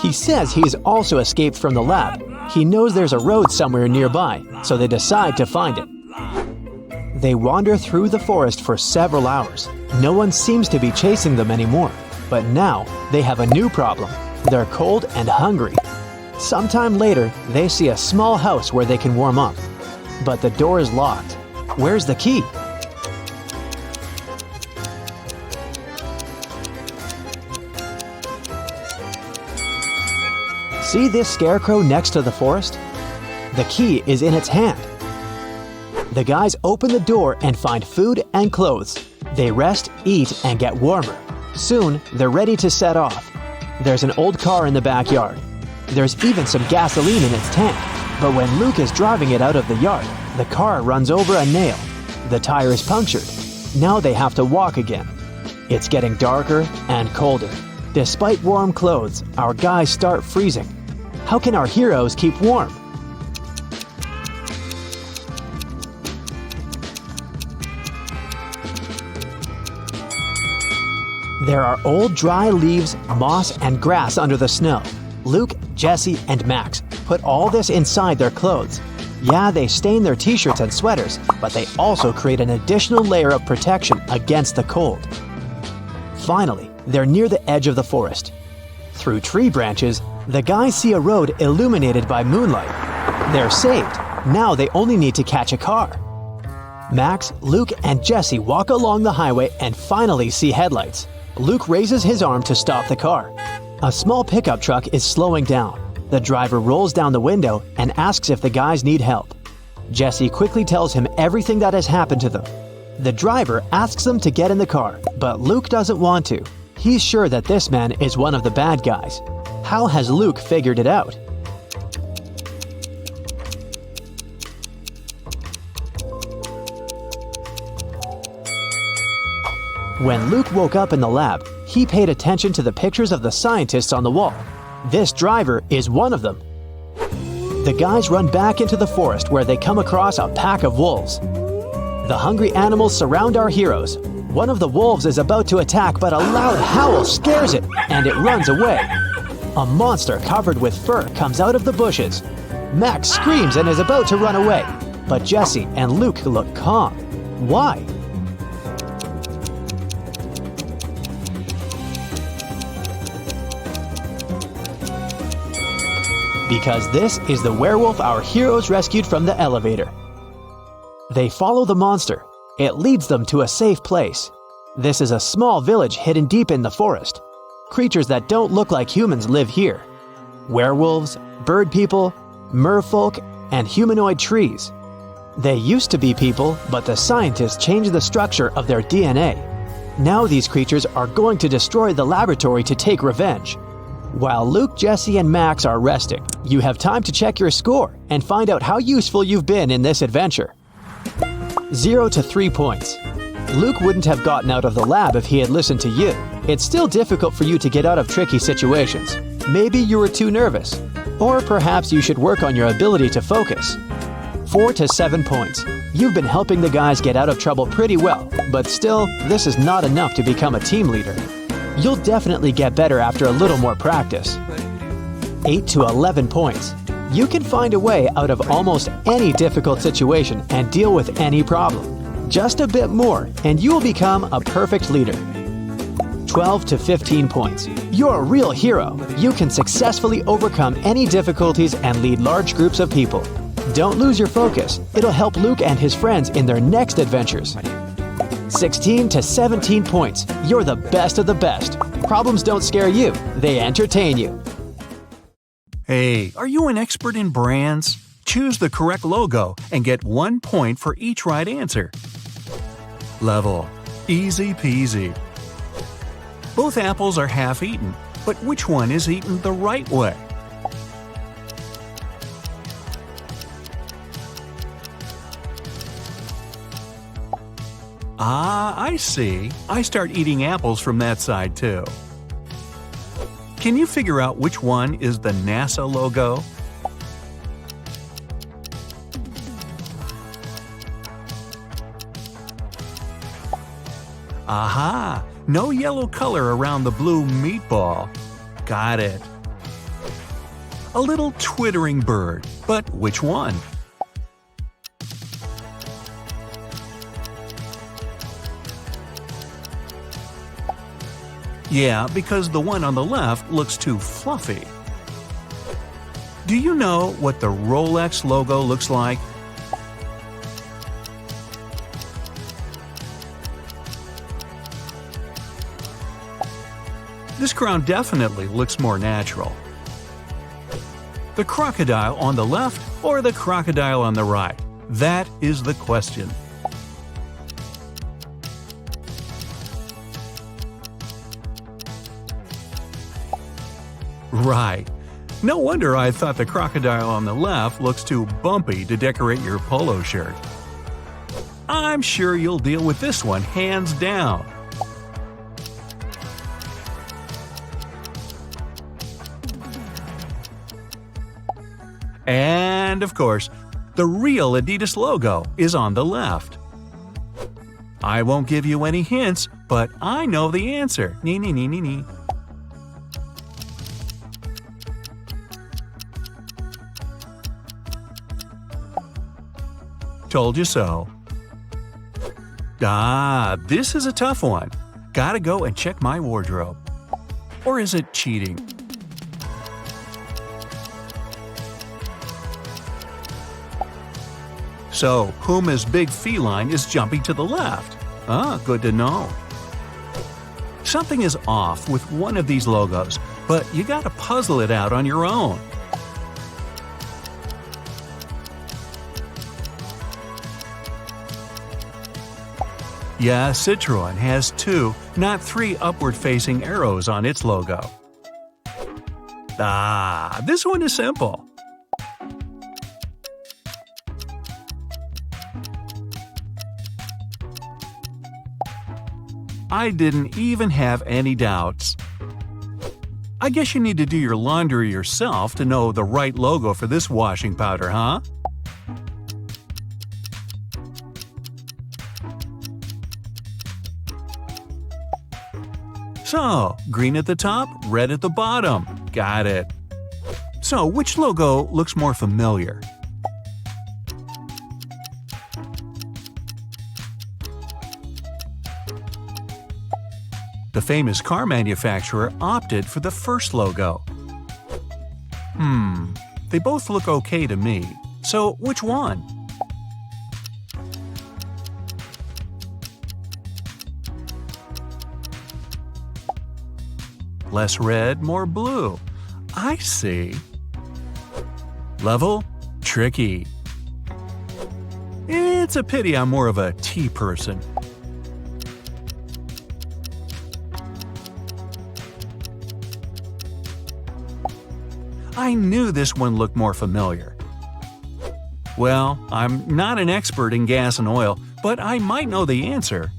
He says he's also escaped from the lab. He knows there's a road somewhere nearby, so they decide to find it. They wander through the forest for several hours. No one seems to be chasing them anymore. But now, they have a new problem. They're cold and hungry. Sometime later, they see a small house where they can warm up. But the door is locked. Where's the key? See this scarecrow next to the forest? The key is in its hand. The guys open the door and find food and clothes. They rest, eat, and get warmer. Soon, they're ready to set off. There's an old car in the backyard. There's even some gasoline in its tank. But when Luke is driving it out of the yard, the car runs over a nail. The tire is punctured. Now they have to walk again. It's getting darker and colder. Despite warm clothes, our guys start freezing. How can our heroes keep warm? There are old dry leaves, moss, and grass under the snow. Luke, Jesse, and Max put all this inside their clothes. Yeah, they stain their t-shirts and sweaters, but they also create an additional layer of protection against the cold. Finally, they're near the edge of the forest. Through tree branches, the guys see a road illuminated by moonlight. They're saved. Now they only need to catch a car. Max, Luke, and Jesse walk along the highway and finally see headlights. Luke raises his arm to stop the car. A small pickup truck is slowing down. The driver rolls down the window and asks if the guys need help. Jesse quickly tells him everything that has happened to them. The driver asks them to get in the car, but Luke doesn't want to. He's sure that this man is one of the bad guys. How has Luke figured it out? When Luke woke up in the lab, he paid attention to the pictures of the scientists on the wall. This driver is one of them. The guys run back into the forest where they come across a pack of wolves. The hungry animals surround our heroes. One of the wolves is about to attack, but a loud howl scares it, and it runs away. A monster covered with fur comes out of the bushes. Max screams and is about to run away, but Jesse and Luke look calm. Why? Because this is the werewolf our heroes rescued from the elevator. They follow the monster. It leads them to a safe place. This is a small village hidden deep in the forest. Creatures that don't look like humans live here. Werewolves, bird people, merfolk, and humanoid trees. They used to be people, but the scientists changed the structure of their DNA. Now these creatures are going to destroy the laboratory to take revenge. While Luke, Jesse, and Max are resting, you have time to check your score and find out how useful you've been in this adventure. 0 to 3 points. Luke wouldn't have gotten out of the lab if he had listened to you. It's still difficult for you to get out of tricky situations. Maybe you were too nervous. Or perhaps you should work on your ability to focus. 4 to 7 points. You've been helping the guys get out of trouble pretty well, but still, this is not enough to become a team leader. You'll definitely get better after a little more practice. 8 to 11 points. You can find a way out of almost any difficult situation and deal with any problem. Just a bit more, and you will become a perfect leader. 12 to 15 points. You're a real hero. You can successfully overcome any difficulties and lead large groups of people. Don't lose your focus. It'll help Luke and his friends in their next adventures. 16 to 17 points. You're the best of the best. Problems don't scare you, they entertain you. Hey, are you an expert in brands? Choose the correct logo and get 1 point for each right answer. Level. Easy peasy. Both apples are half eaten, but which one is eaten the right way? Ah, I see. I start eating apples from that side too. Can you figure out which one is the NASA logo? Aha! No yellow color around the blue meatball. Got it. A little twittering bird, but which one? Yeah, because the one on the left looks too fluffy. Do you know what the Rolex logo looks like? This crown definitely looks more natural. The crocodile on the left or the crocodile on the right? That is the question. Right. No wonder I thought the crocodile on the left looks too bumpy to decorate your polo shirt. I'm sure you'll deal with this one hands down. And of course, the real Adidas logo is on the left. I won't give you any hints, but I know the answer. Nee, nee, nee, nee, nee. Told you so. Ah, this is a tough one. Gotta go and check my wardrobe. Or is it cheating? So, Puma's big feline is jumping to the left. Ah, good to know. Something is off with one of these logos, but you gotta puzzle it out on your own. Yeah, Citroën has 2, not 3 upward-facing arrows on its logo. Ah, this one is simple. I didn't even have any doubts. I guess you need to do your laundry yourself to know the right logo for this washing powder, huh? So, green at the top, red at the bottom. Got it. So, which logo looks more familiar? The famous car manufacturer opted for the first logo. They both look okay to me. So, which one? Less red, more blue. I see. Level? Tricky. It's a pity I'm more of a tea person. I knew this one looked more familiar. Well, I'm not an expert in gas and oil, but I might know the answer.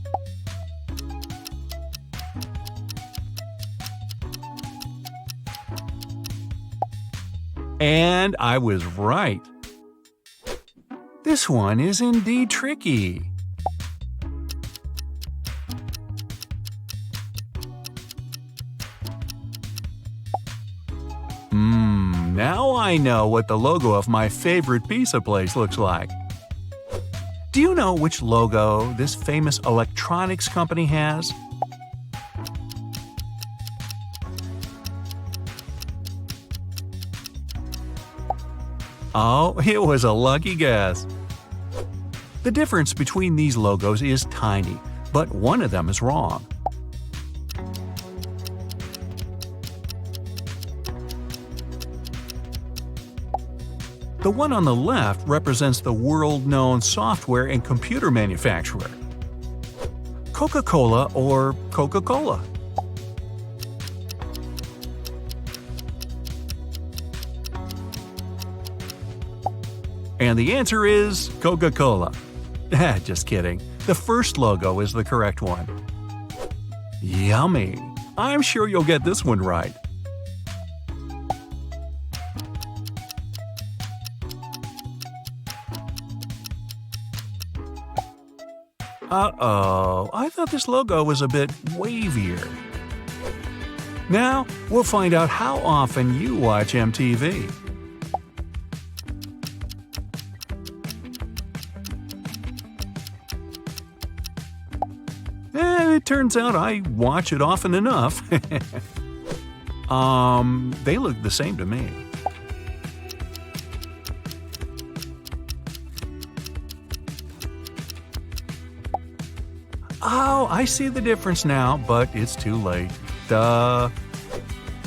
And I was right. This one is indeed tricky. Now I know what the logo of my favorite pizza place looks like. Do you know which logo this famous electronics company has? Oh, it was a lucky guess. The difference between these logos is tiny, but one of them is wrong. The one on the left represents the world-known software and computer manufacturer, Coca-Cola or Coca-Cola. And the answer is Coca-Cola. Just kidding. The first logo is the correct one. Yummy! I'm sure you'll get this one right. Uh-oh, I thought this logo was a bit wavier. Now, we'll find out how often you watch MTV. It turns out I watch it often enough. They look the same to me. Oh, I see the difference now, but it's too late. Duh.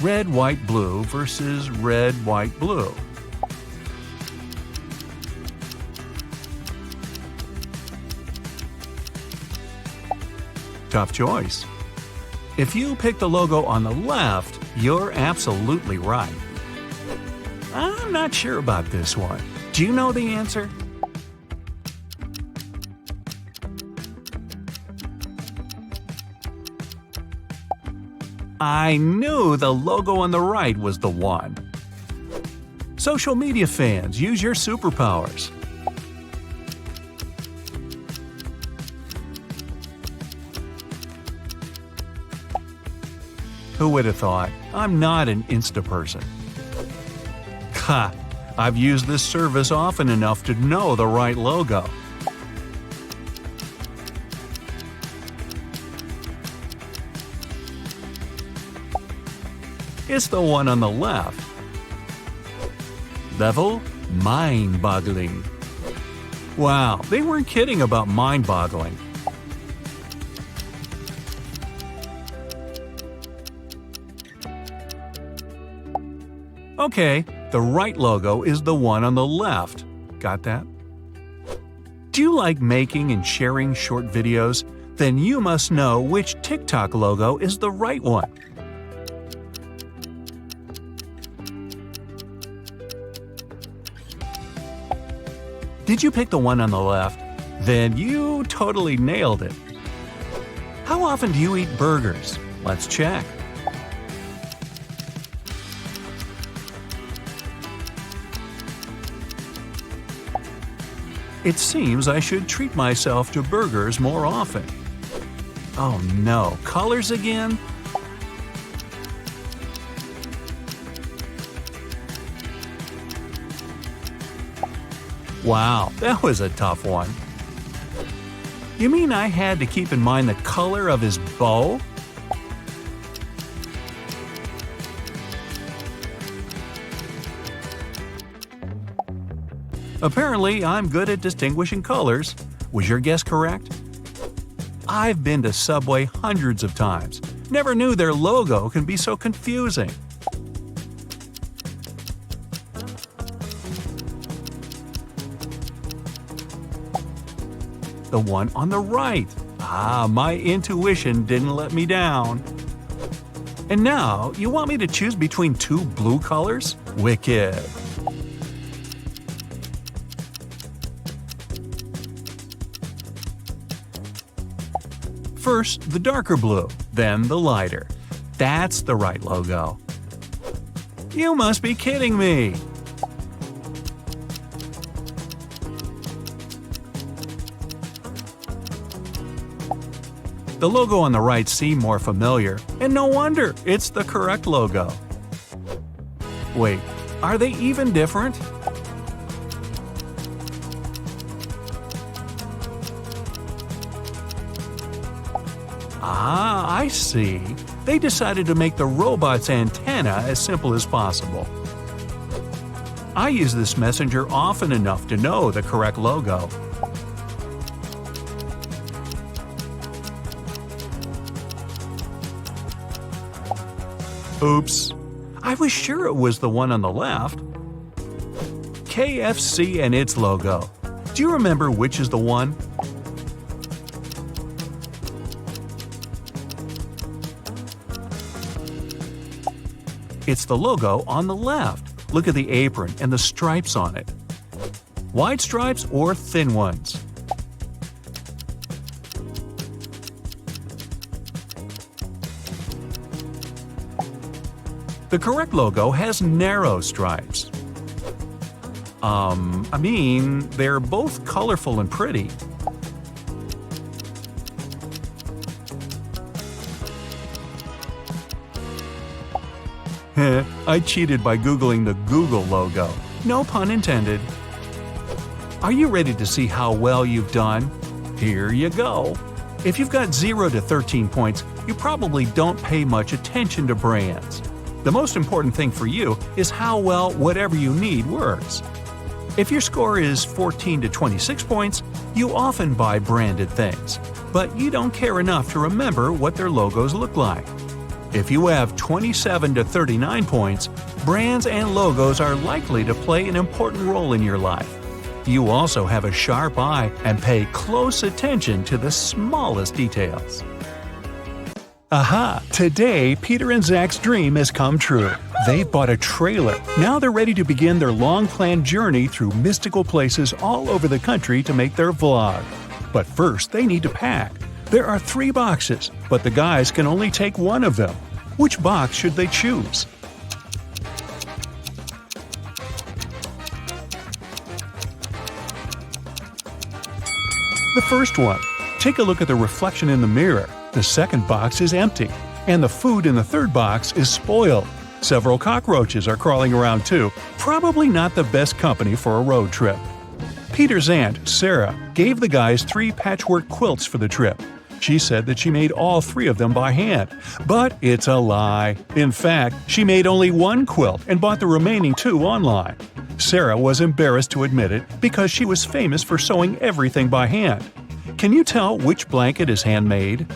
Red, white, blue versus red, white, blue. Tough choice. If you pick the logo on the left, you're absolutely right. I'm not sure about this one. Do you know the answer? I knew the logo on the right was the one. Social media fans, use your superpowers. Who would have thought? I'm not an Insta person. Ha! I've used this service often enough to know the right logo. It's the one on the left. Level mind-boggling. Wow, they weren't kidding about mind-boggling. Okay, the right logo is the one on the left. Got that? Do you like making and sharing short videos? Then you must know which TikTok logo is the right one. Did you pick the one on the left? Then you totally nailed it. How often do you eat burgers? Let's check. It seems I should treat myself to burgers more often. Oh no, colors again? Wow, that was a tough one. You mean I had to keep in mind the color of his bow? Apparently, I'm good at distinguishing colors. Was your guess correct? I've been to Subway hundreds of times. Never knew their logo can be so confusing. The one on the right. Ah, my intuition didn't let me down. And now, you want me to choose between two blue colors? Wicked. First, the darker blue, then the lighter. That's the right logo. You must be kidding me! The logo on the right seemed more familiar, and no wonder, it's the correct logo. Wait, are they even different? Ah, I see. They decided to make the robot's antenna as simple as possible. I use this messenger often enough to know the correct logo. Oops. I was sure it was the one on the left. KFC and its logo. Do you remember which is the one? It's the logo on the left. Look at the apron and the stripes on it. Wide stripes or thin ones? The correct logo has narrow stripes. They're both colorful and pretty. I cheated by Googling the Google logo. No pun intended. Are you ready to see how well you've done? Here you go. If you've got 0 to 13 points, you probably don't pay much attention to brands. The most important thing for you is how well whatever you need works. If your score is 14 to 26 points, you often buy branded things, but you don't care enough to remember what their logos look like. If you have 27 to 39 points, brands and logos are likely to play an important role in your life. You also have a sharp eye and pay close attention to the smallest details. Aha! Today, Peter and Zach's dream has come true. They've bought a trailer. Now they're ready to begin their long-planned journey through mystical places all over the country to make their vlog. But first, they need to pack. There are 3 boxes, but the guys can only take one of them. Which box should they choose? The first one. Take a look at the reflection in the mirror. The second box is empty, and the food in the third box is spoiled. Several cockroaches are crawling around too, probably not the best company for a road trip. Peter's aunt, Sarah, gave the guys 3 patchwork quilts for the trip. She said that she made all 3 of them by hand, but it's a lie. In fact, she made only 1 quilt and bought the remaining 2 online. Sarah was embarrassed to admit it because she was famous for sewing everything by hand. Can you tell which blanket is handmade?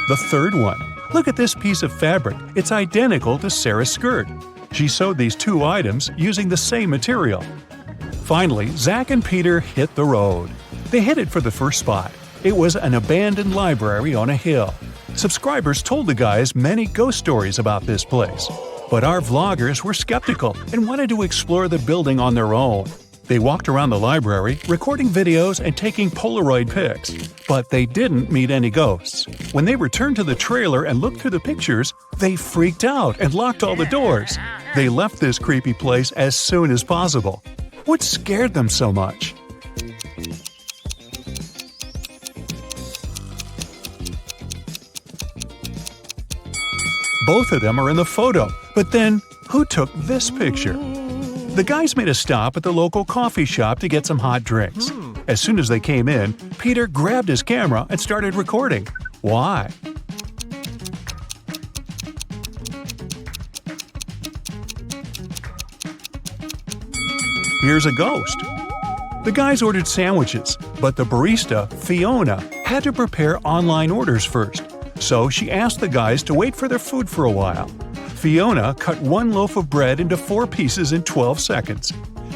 The third one. Look at this piece of fabric. It's identical to Sarah's skirt. She sewed these 2 items using the same material. Finally, Zach and Peter hit the road. They headed for the first spot. It was an abandoned library on a hill. Subscribers told the guys many ghost stories about this place. But our vloggers were skeptical and wanted to explore the building on their own. They walked around the library, recording videos and taking Polaroid pics. But they didn't meet any ghosts. When they returned to the trailer and looked through the pictures, they freaked out and locked all the doors. They left this creepy place as soon as possible. What scared them so much? Both of them are in the photo, but then who took this picture? The guys made a stop at the local coffee shop to get some hot drinks. As soon as they came in, Peter grabbed his camera and started recording. Why? Here's a ghost. The guys ordered sandwiches, but the barista, Fiona, had to prepare online orders first. So she asked the guys to wait for their food for a while. Fiona cut 1 loaf of bread into 4 pieces in 12 seconds.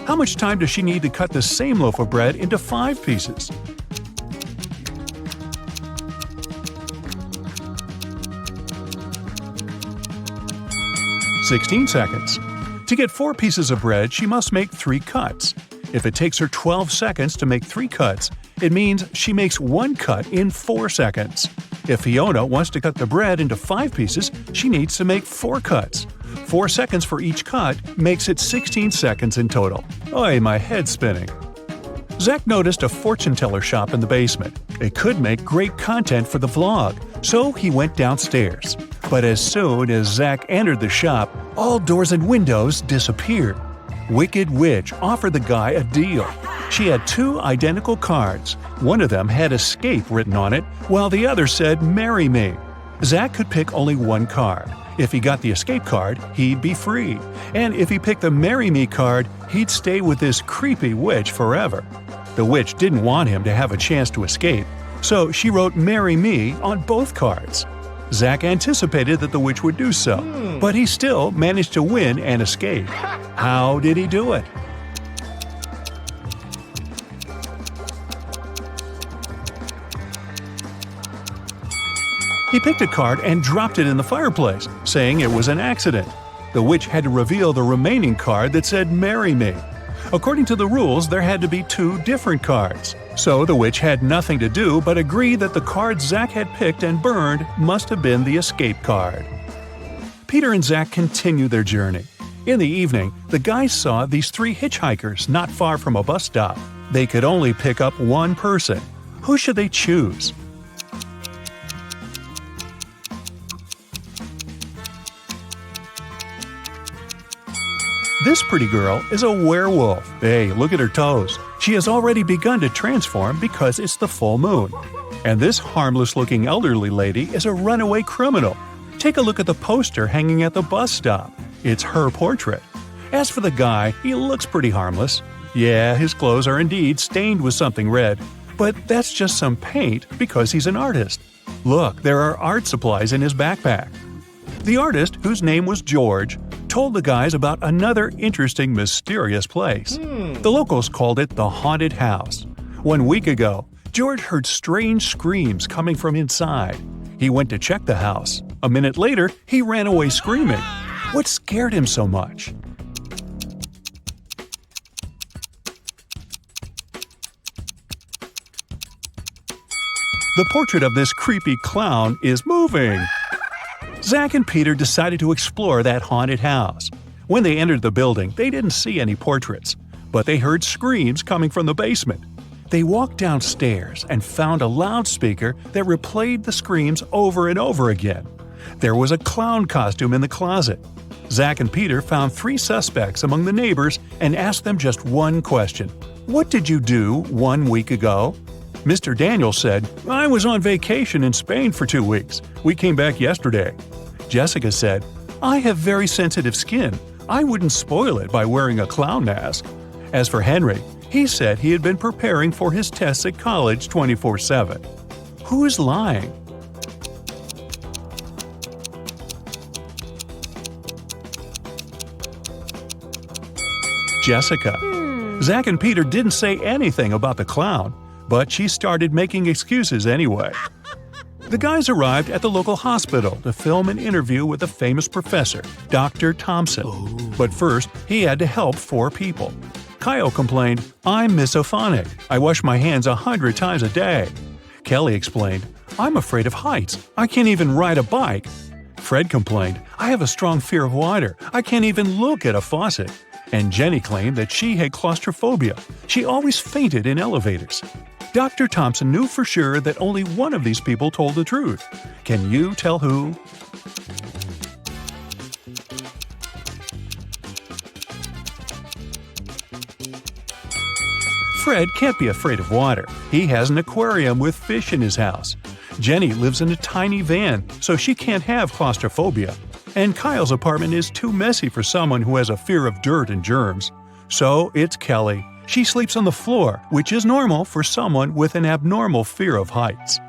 How much time does she need to cut the same loaf of bread into 5 pieces? "16 seconds. To get 4 pieces of bread, she must make 3 cuts. If it takes her 12 seconds to make 3 cuts, it means she makes 1 cut in 4 seconds. If Fiona wants to cut the bread into 5 pieces, she needs to make 4 cuts. 4 seconds for each cut makes it 16 seconds in total. Oy, my head's spinning." Zach noticed a fortune teller shop in the basement. It could make great content for the vlog, so he went downstairs. But as soon as Zach entered the shop, all doors and windows disappeared. Wicked Witch offered the guy a deal. She had 2 identical cards. One of them had escape written on it, while the other said marry me. Zach could pick only 1 card. If he got the escape card, he'd be free. And if he picked the marry me card, he'd stay with this creepy witch forever. The witch didn't want him to have a chance to escape, so she wrote marry me on both cards. Zach anticipated that the witch would do so, but he still managed to win and escape. How did he do it? He picked a card and dropped it in the fireplace, saying it was an accident. The witch had to reveal the remaining card that said marry me. According to the rules, there had to be 2 different cards. So the witch had nothing to do but agree that the card Zach had picked and burned must have been the escape card. Peter and Zach continued their journey. In the evening, the guys saw these 3 hitchhikers not far from a bus stop. They could only pick up 1 person. Who should they choose? This pretty girl is a werewolf. Hey, look at her toes. She has already begun to transform because it's the full moon. And this harmless-looking elderly lady is a runaway criminal. Take a look at the poster hanging at the bus stop. It's her portrait. As for the guy, he looks pretty harmless. Yeah, his clothes are indeed stained with something red, but that's just some paint because he's an artist. Look, there are art supplies in his backpack. The artist, whose name was George, told the guys about another interesting, mysterious place. The locals called it the Haunted House. 1 week ago, George heard strange screams coming from inside. He went to check the house. A minute later, he ran away screaming. What scared him so much? The portrait of this creepy clown is moving. Zach and Peter decided to explore that haunted house. When they entered the building, they didn't see any portraits, but they heard screams coming from the basement. They walked downstairs and found a loudspeaker that replayed the screams over and over again. There was a clown costume in the closet. Zach and Peter found 3 suspects among the neighbors and asked them just one question. What did you do 1 week ago? Mr. Daniel said, I was on vacation in Spain for 2 weeks. We came back yesterday. Jessica said, I have very sensitive skin. I wouldn't spoil it by wearing a clown mask. As for Henry, he said he had been preparing for his tests at college 24/7. Who is lying? Jessica. Zach and Peter didn't say anything about the clown, but she started making excuses anyway. The guys arrived at the local hospital to film an interview with a famous professor, Dr. Thompson. But first, he had to help 4 people. Kyle complained, I'm misophonic. I wash my hands 100 times a day. Kelly explained, I'm afraid of heights. I can't even ride a bike. Fred complained, I have a strong fear of water. I can't even look at a faucet. And Jenny claimed that she had claustrophobia. She always fainted in elevators. Dr. Thompson knew for sure that only one of these people told the truth. Can you tell who? Fred can't be afraid of water. He has an aquarium with fish in his house. Jenny lives in a tiny van, so she can't have claustrophobia. And Kyle's apartment is too messy for someone who has a fear of dirt and germs. So it's Kelly. She sleeps on the floor, which is normal for someone with an abnormal fear of heights.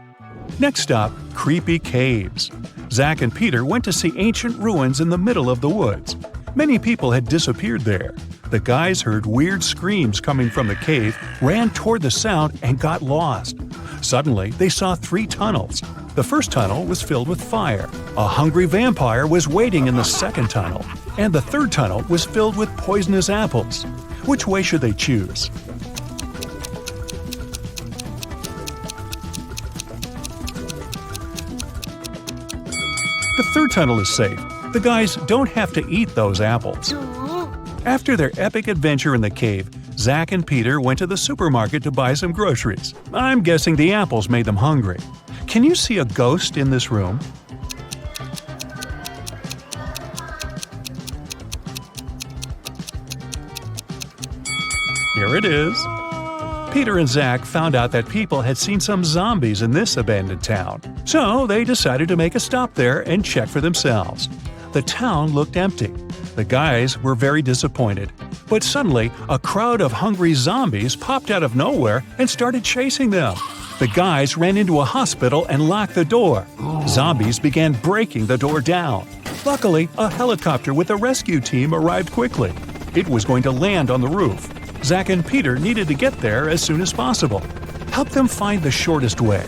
Next stop, creepy caves. Zach and Peter went to see ancient ruins in the middle of the woods. Many people had disappeared there. The guys heard weird screams coming from the cave, ran toward the sound, and got lost. Suddenly, they saw 3 tunnels. The first tunnel was filled with fire. A hungry vampire was waiting in the second tunnel. And the third tunnel was filled with poisonous apples. Which way should they choose? The third tunnel is safe. The guys don't have to eat those apples. After their epic adventure in the cave, Zach and Peter went to the supermarket to buy some groceries. I'm guessing the apples made them hungry. Can you see a ghost in this room? Here it is. Peter and Zach found out that people had seen some zombies in this abandoned town. So they decided to make a stop there and check for themselves. The town looked empty. The guys were very disappointed. But suddenly, a crowd of hungry zombies popped out of nowhere and started chasing them. The guys ran into a hospital and locked the door. Zombies began breaking the door down. Luckily, a helicopter with a rescue team arrived quickly. It was going to land on the roof. Zach and Peter needed to get there as soon as possible. Help them find the shortest way.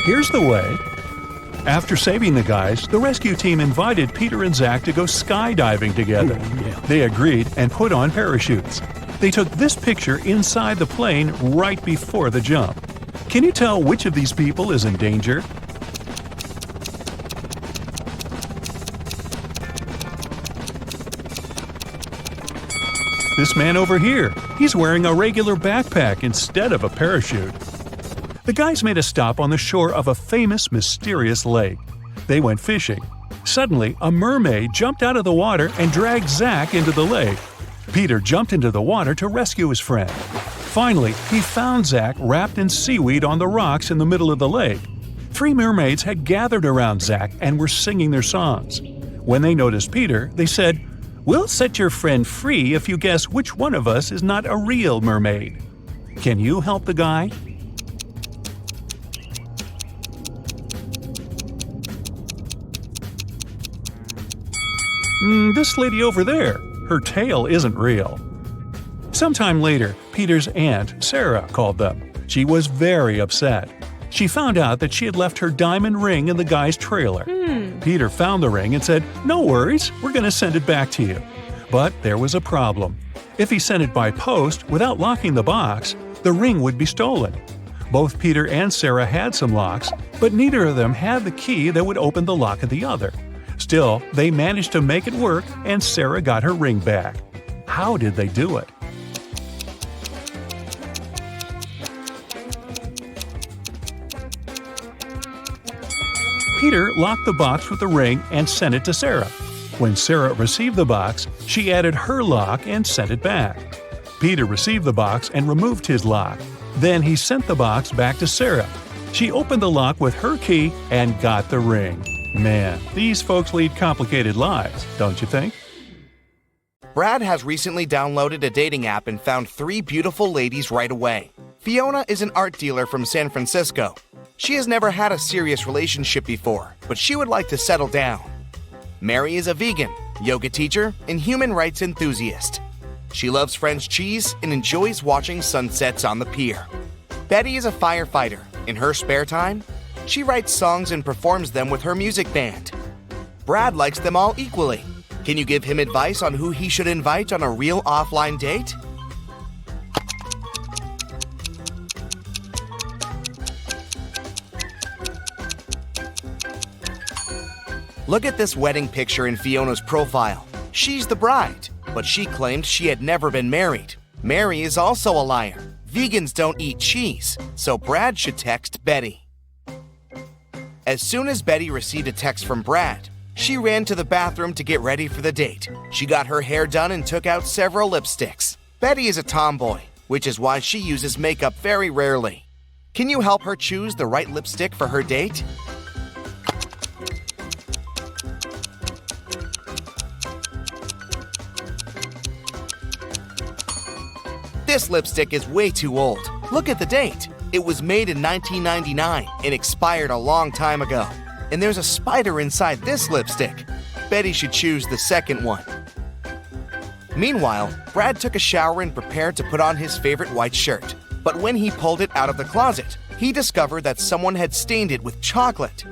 Here's the way. After saving the guys, the rescue team invited Peter and Zach to go skydiving together. They agreed and put on parachutes. They took this picture inside the plane right before the jump. Can you tell which of these people is in danger? This man over here, he's wearing a regular backpack instead of a parachute. The guys made a stop on the shore of a famous, mysterious lake. They went fishing. Suddenly, a mermaid jumped out of the water and dragged Zach into the lake. Peter jumped into the water to rescue his friend. Finally, he found Zach wrapped in seaweed on the rocks in the middle of the lake. 3 mermaids had gathered around Zach and were singing their songs. When they noticed Peter, they said, "We'll set your friend free if you guess which one of us is not a real mermaid." Can you help the guy? And this lady over there, her tail isn't real." Sometime later, Peter's aunt, Sarah, called them. She was very upset. She found out that she had left her diamond ring in the guy's trailer. Peter found the ring and said, "No worries, we're going to send it back to you." But there was a problem. If he sent it by post without locking the box, the ring would be stolen. Both Peter and Sarah had some locks, but neither of them had the key that would open the lock of the other. Still, they managed to make it work and Sarah got her ring back. How did they do it? Peter locked the box with the ring and sent it to Sarah. When Sarah received the box, she added her lock and sent it back. Peter received the box and removed his lock. Then he sent the box back to Sarah. She opened the lock with her key and got the ring. Man, these folks lead complicated lives, don't you think? Brad has recently downloaded a dating app and found 3 beautiful ladies right away. Fiona is an art dealer from San Francisco. She has never had a serious relationship before, but she would like to settle down. Mary is a vegan, yoga teacher, and human rights enthusiast. She loves French cheese and enjoys watching sunsets on the pier. Betty is a firefighter. In her spare time, she writes songs and performs them with her music band. Brad likes them all equally. Can you give him advice on who he should invite on a real offline date? Look at this wedding picture in Fiona's profile. She's the bride, but she claimed she had never been married. Mary is also a liar. Vegans don't eat cheese, so Brad should text Betty. As soon as Betty received a text from Brad, she ran to the bathroom to get ready for the date. She got her hair done and took out several lipsticks. Betty is a tomboy, which is why she uses makeup very rarely. Can you help her choose the right lipstick for her date? This lipstick is way too old. Look at the date. It was made in 1999 and expired a long time ago. And there's a spider inside this lipstick. Betty should choose the second one. Meanwhile, Brad took a shower and prepared to put on his favorite white shirt. But when he pulled it out of the closet, he discovered that someone had stained it with chocolate.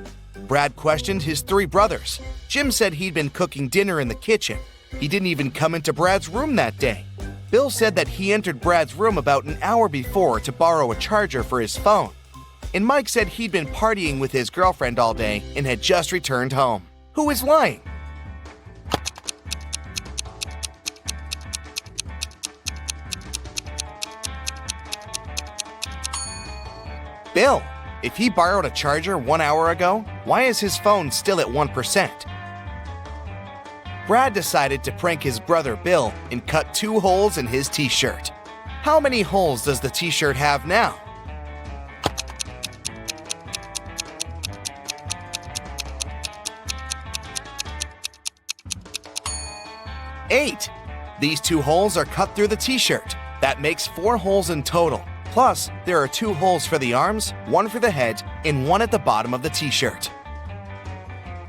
Brad questioned his 3 brothers. Jim said he'd been cooking dinner in the kitchen. He didn't even come into Brad's room that day. Bill said that he entered Brad's room about an hour before to borrow a charger for his phone. And Mike said he'd been partying with his girlfriend all day and had just returned home. Who is lying? Bill. If he borrowed a charger 1 hour ago, why is his phone still at 1%? Brad decided to prank his brother Bill and cut 2 holes in his t-shirt. How many holes does the t-shirt have now? Eight. These 2 holes are cut through the t-shirt. That makes 4 holes in total. Plus, there are 2 holes for the arms, 1 for the head, and 1 at the bottom of the t-shirt.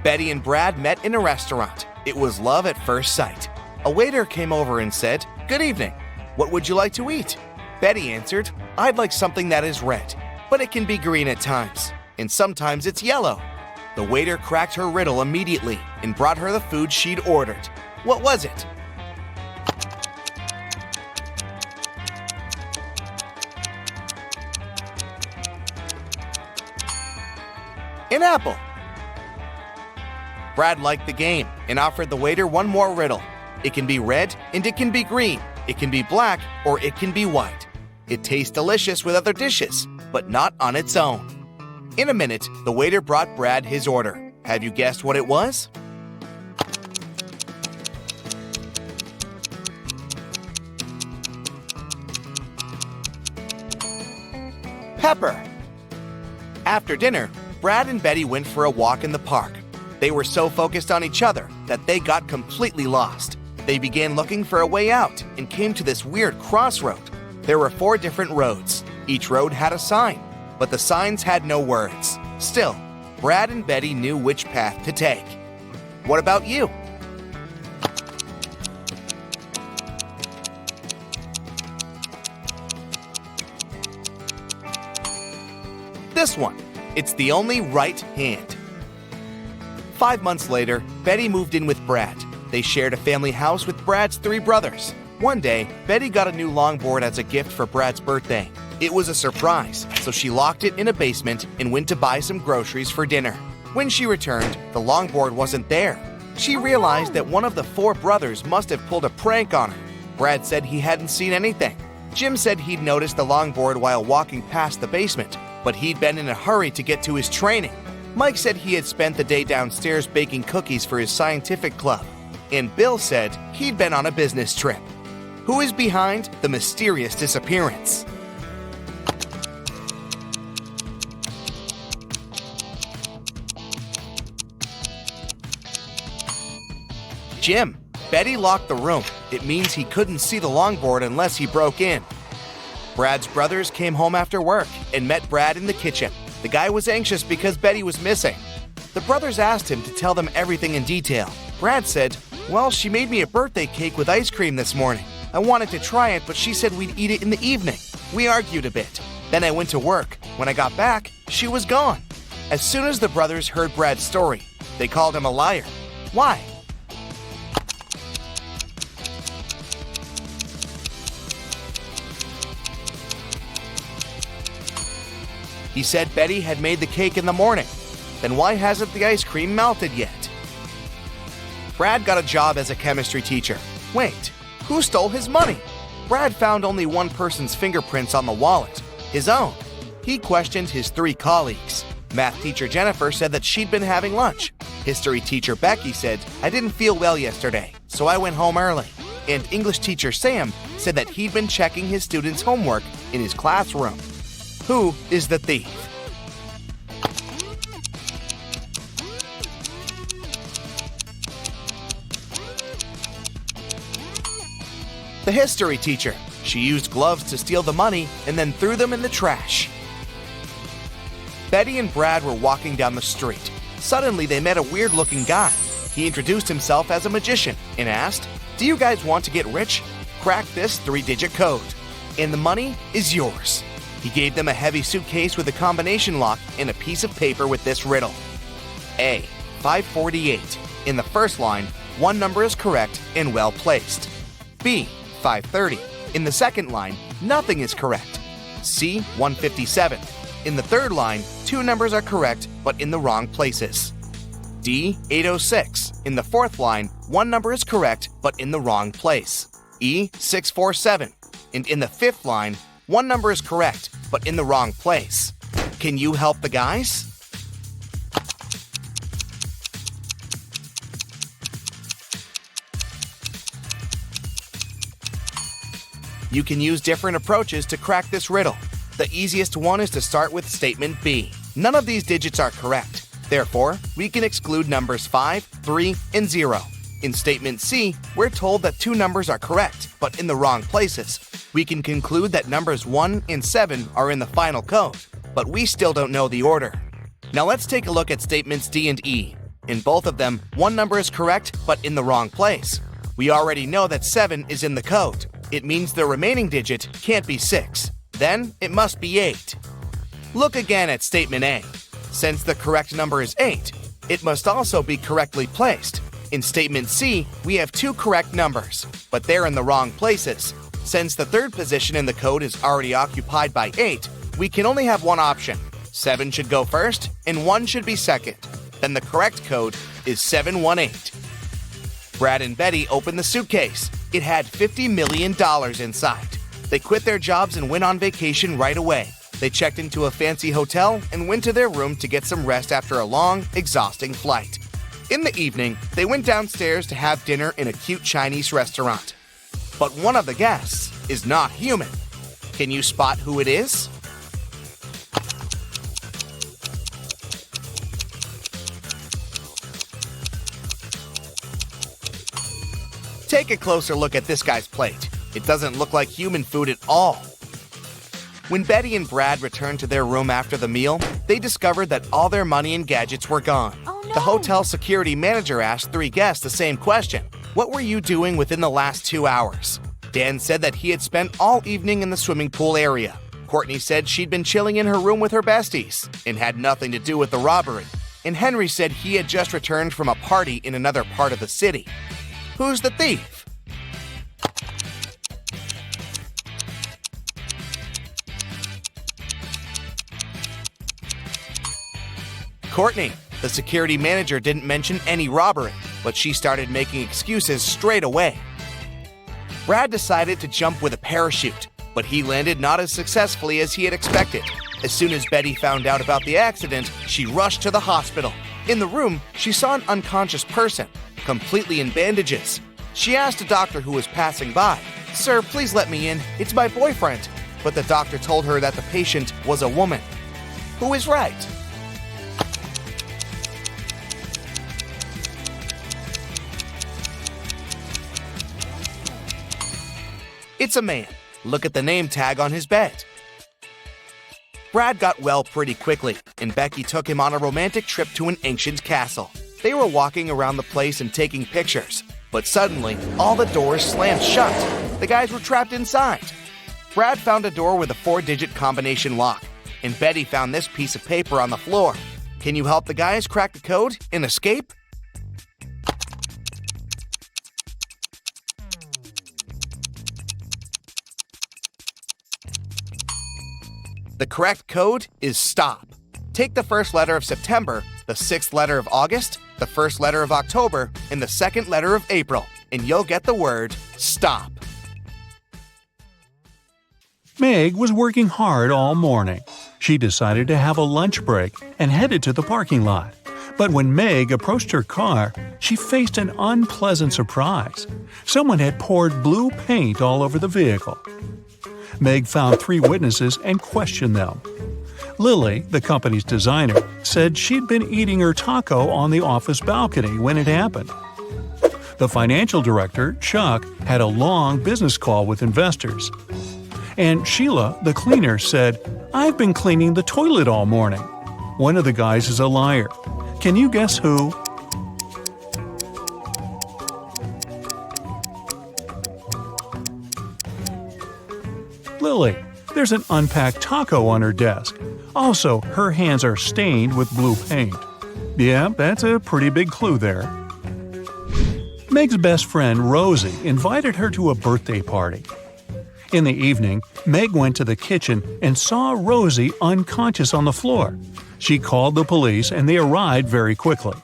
Betty and Brad met in a restaurant. It was love at first sight. A waiter came over and said, "Good evening. What would you like to eat?" Betty answered, "I'd like something that is red, but it can be green at times, and sometimes it's yellow." The waiter cracked her riddle immediately and brought her the food she'd ordered. What was it? An apple. Brad liked the game and offered the waiter one more riddle. It can be red and it can be green. It can be black or it can be white. It tastes delicious with other dishes, but not on its own. In a minute, the waiter brought Brad his order. Have you guessed what it was? Pepper. After dinner, Brad and Betty went for a walk in the park. They were so focused on each other that they got completely lost. They began looking for a way out and came to this weird crossroad. There were 4 different roads. Each road had a sign, but the signs had no words. Still, Brad and Betty knew which path to take. What about you? this one. It's the only right hand. 5 months later, Betty moved in with Brad. They shared a family house with Brad's 3 brothers. One day, Betty got a new longboard as a gift for Brad's birthday. It was a surprise, so she locked it in a basement and went to buy some groceries for dinner. When she returned, the longboard wasn't there. She realized that one of the 4 brothers must have pulled a prank on her. Brad said he hadn't seen anything. Jim said he'd noticed the longboard while walking past the basement, but he'd been in a hurry to get to his training. Mike said he had spent the day downstairs baking cookies for his scientific club. And Bill said he'd been on a business trip. Who is behind the mysterious disappearance? Jim. Betty locked the room. It means he couldn't see the longboard unless he broke in. Brad's brothers came home after work and met Brad in the kitchen. The guy was anxious because Betty was missing. The brothers asked him to tell them everything in detail. Brad said, "Well, she made me a birthday cake with ice cream this morning. I wanted to try it, but she said we'd eat it in the evening. We argued a bit. Then I went to work. When I got back, she was gone." As soon as the brothers heard Brad's story, they called him a liar. Why? He said Betty had made the cake in the morning. Then why hasn't the ice cream melted yet? Brad got a job as a chemistry teacher. Wait, who stole his money? Brad found only one person's fingerprints on the wallet, his own. He questioned his 3 colleagues. Math teacher Jennifer said that she'd been having lunch. History teacher Becky said, "I didn't feel well yesterday, so I went home early." And English teacher Sam said that he'd been checking his students' homework in his classroom. Who is the thief? The history teacher. She used gloves to steal the money and then threw them in the trash. Betty and Brad were walking down the street. Suddenly, they met a weird-looking guy. He introduced himself as a magician and asked, "Do you guys want to get rich? Crack this 3-digit code, and the money is yours." He gave them a heavy suitcase with a combination lock and a piece of paper with this riddle. A. 548. In the first line, one number is correct and well placed. B. 530. In the second line, nothing is correct. C. 157. In the third line, 2 numbers are correct but in the wrong places. D. 806. In the fourth line, 1 number is correct but in the wrong place. E. 647. And in the fifth line, 1 number is correct but in the wrong place. Can you help the guys? You can use different approaches to crack this riddle. The easiest one is to start with statement B. None of these digits are correct. Therefore, we can exclude numbers 5, 3, and 0. In statement C, we're told that 2 numbers are correct, but in the wrong places. We can conclude that numbers 1 and 7 are in the final code, but we still don't know the order. Now let's take a look at statements D and E. In both of them, 1 number is correct, but in the wrong place. We already know that 7 is in the code. It means the remaining digit can't be 6. Then it must be 8. Look again at statement A. Since the correct number is 8, it must also be correctly placed. In statement C, we have 2 correct numbers, but they're in the wrong places. Since the third position in the code is already occupied by 8, we can only have one option. 7 should go first, and 1 should be second. Then the correct code is 718. Brad and Betty opened the suitcase. It had $50 million inside. They quit their jobs and went on vacation right away. They checked into a fancy hotel and went to their room to get some rest after a long, exhausting flight. In the evening, they went downstairs to have dinner in a cute Chinese restaurant. But one of the guests is not human. Can you spot who it is? Take a closer look at this guy's plate. It doesn't look like human food at all. When Betty and Brad returned to their room after the meal, they discovered that all their money and gadgets were gone. Oh, no. The hotel security manager asked 3 guests the same question. What were you doing within the last 2 hours? Dan said that he had spent all evening in the swimming pool area. Courtney said she'd been chilling in her room with her besties and had nothing to do with the robbery. And Henry said he had just returned from a party in another part of the city. Who's the thief? Courtney. The security manager didn't mention any robbery, but she started making excuses straight away. Brad decided to jump with a parachute, but he landed not as successfully as he had expected. As soon as Betty found out about the accident, she rushed to the hospital. In the room, she saw an unconscious person, completely in bandages. She asked a doctor who was passing by, "Sir, please let me in. It's my boyfriend." But the doctor told her that the patient was a woman. Who is right? It's a man. Look at the name tag on his bed. Brad got well pretty quickly, and Becky took him on a romantic trip to an ancient castle. They were walking around the place and taking pictures, but suddenly, all the doors slammed shut. The guys were trapped inside. Brad found a door with a 4-digit combination lock, and Betty found this piece of paper on the floor. Can you help the guys crack the code and escape? The correct code is STOP. Take the first letter of September, the 6th letter of August, the first letter of October, and the 2nd letter of April, and you'll get the word STOP. Meg was working hard all morning. She decided to have a lunch break and headed to the parking lot. But when Meg approached her car, she faced an unpleasant surprise. Someone had poured blue paint all over the vehicle. Meg found 3 witnesses and questioned them. Lily, the company's designer, said she'd been eating her taco on the office balcony when it happened. The financial director, Chuck, had a long business call with investors. And Sheila, the cleaner, said, "I've been cleaning the toilet all morning." One of the guys is a liar. Can you guess who? Lily. There's an unpacked taco on her desk. Also, her hands are stained with blue paint. Yeah, that's a pretty big clue there. Meg's best friend, Rosie, invited her to a birthday party. In the evening, Meg went to the kitchen and saw Rosie unconscious on the floor. She called the police and they arrived very quickly.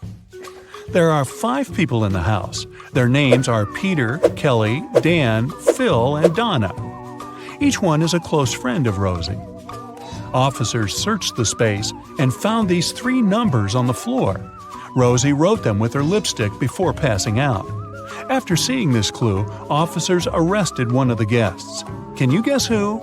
There are 5 people in the house. Their names are Peter, Kelly, Dan, Phil, and Donna. Each one is a close friend of Rosie. Officers searched the space and found these 3 numbers on the floor. Rosie wrote them with her lipstick before passing out. After seeing this clue, officers arrested one of the guests. Can you guess who?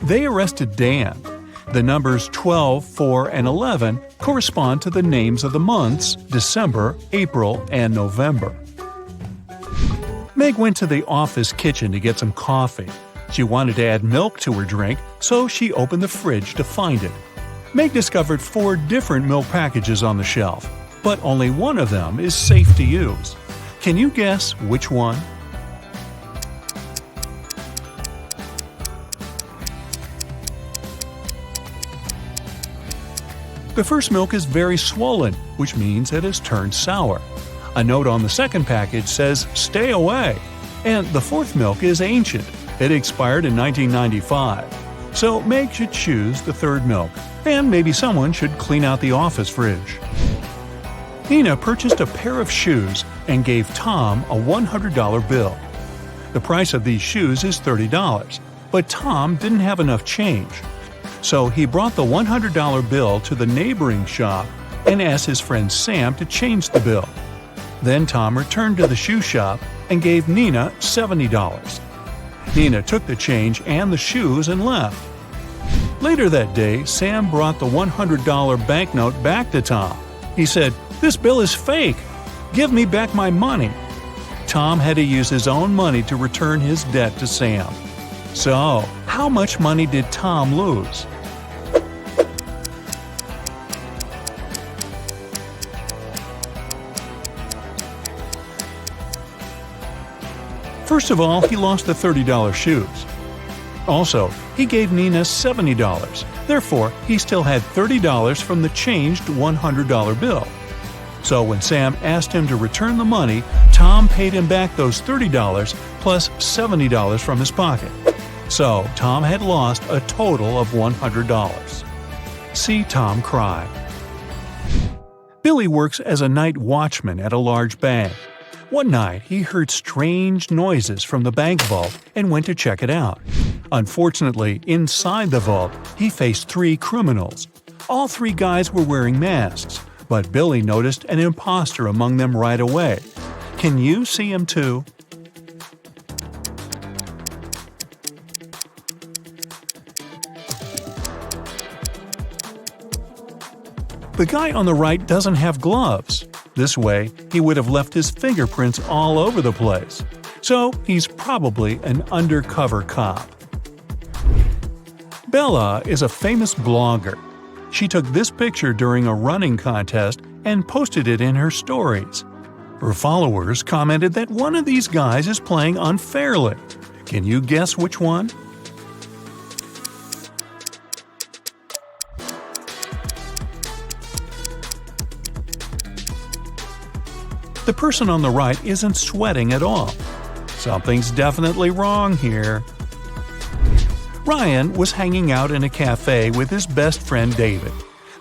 They arrested Dan. The numbers 12, 4, and 11 correspond to the names of the months December, April, and November. Meg went to the office kitchen to get some coffee. She wanted to add milk to her drink, so she opened the fridge to find it. Meg discovered 4 different milk packages on the shelf, but only one of them is safe to use. Can you guess which one? The first milk is very swollen, which means it has turned sour. A note on the second package says, "Stay away." And the 4th milk is ancient. It expired in 1995. So Meg should choose the 3rd milk, and maybe someone should clean out the office fridge. Nina purchased a pair of shoes and gave Tom a $100 bill. The price of these shoes is $30, but Tom didn't have enough change. So he brought the $100 bill to the neighboring shop and asked his friend Sam to change the bill. Then Tom returned to the shoe shop and gave Nina $70. Nina took the change and the shoes and left. Later that day, Sam brought the $100 banknote back to Tom. He said, "This bill is fake. Give me back my money." Tom had to use his own money to return his debt to Sam. So, how much money did Tom lose? First of all, he lost the $30 shoes. Also, he gave Nina $70. Therefore, he still had $30 from the changed $100 bill. So when Sam asked him to return the money, Tom paid him back those $30 plus $70 from his pocket. So Tom had lost a total of $100. See Tom cry. Billy works as a night watchman at a large bank. One night, he heard strange noises from the bank vault and went to check it out. Unfortunately, inside the vault, he faced 3 criminals. All 3 guys were wearing masks, but Billy noticed an imposter among them right away. Can you see him too? The guy on the right doesn't have gloves. This way, he would have left his fingerprints all over the place. So he's probably an undercover cop. Bella is a famous blogger. She took this picture during a running contest and posted it in her stories. Her followers commented that one of these guys is playing unfairly. Can you guess which one? The person on the right isn't sweating at all. Something's definitely wrong here. Ryan was hanging out in a cafe with his best friend David.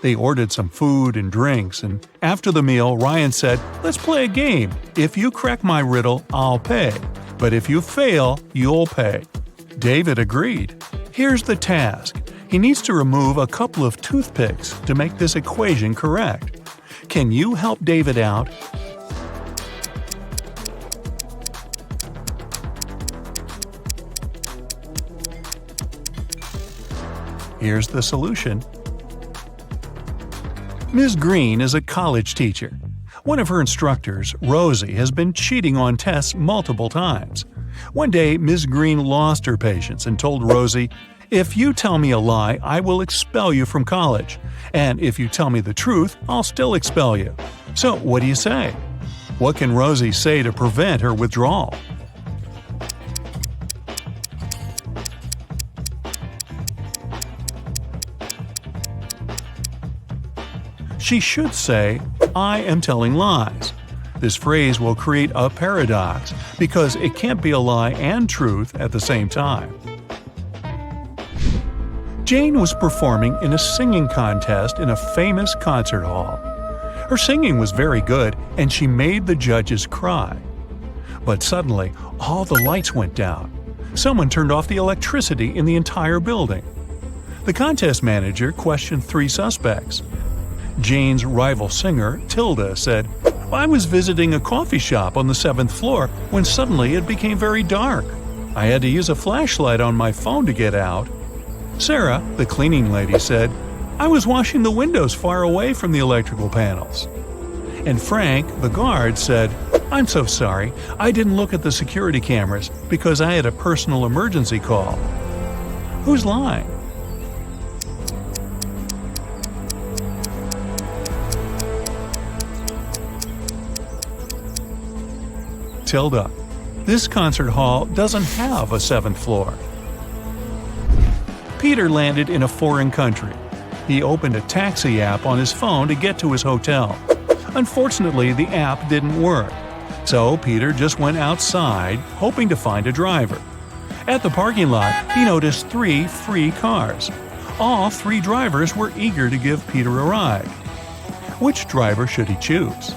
They ordered some food and drinks, and after the meal, Ryan said, "Let's play a game. If you crack my riddle, I'll pay. But if you fail, you'll pay." David agreed. Here's the task. He needs to remove a couple of toothpicks to make this equation correct. Can you help David out? Here's the solution. Ms. Green is a college teacher. One of her instructors, Rosie, has been cheating on tests multiple times. One day, Ms. Green lost her patience and told Rosie, "If you tell me a lie, I will expel you from college. And if you tell me the truth, I'll still expel you." So, what do you say? What can Rosie say to prevent her withdrawal? She should say, "I am telling lies." This phrase will create a paradox because it can't be a lie and truth at the same time. Jane was performing in a singing contest in a famous concert hall. Her singing was very good and she made the judges cry. But suddenly, all the lights went down. Someone turned off the electricity in the entire building. The contest manager questioned 3 suspects. Jane's rival singer, Tilda, said, "I was visiting a coffee shop on the 7th floor when suddenly it became very dark. I had to use a flashlight on my phone to get out." Sarah, the cleaning lady, said, "I was washing the windows far away from the electrical panels." And Frank, the guard, said, "I'm so sorry, I didn't look at the security cameras because I had a personal emergency call." Who's lying? Tilda. This concert hall doesn't have a 7th floor. Peter landed in a foreign country. He opened a taxi app on his phone to get to his hotel. Unfortunately, the app didn't work. So Peter just went outside, hoping to find a driver. At the parking lot, he noticed 3 free cars. All 3 drivers were eager to give Peter a ride. Which driver should he choose?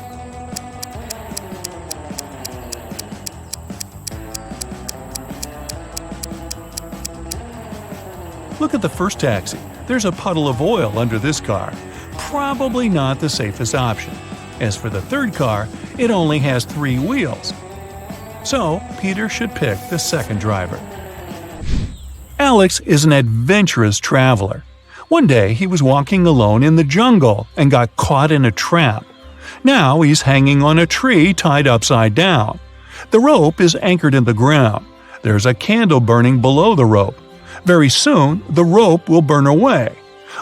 Look at the first taxi. There's a puddle of oil under this car. Probably not the safest option. As for the third car, it only has 3 wheels. So, Peter should pick the second driver. Alex is an adventurous traveler. One day, he was walking alone in the jungle and got caught in a trap. Now he's hanging on a tree tied upside down. The rope is anchored in the ground. There's a candle burning below the rope. Very soon, the rope will burn away.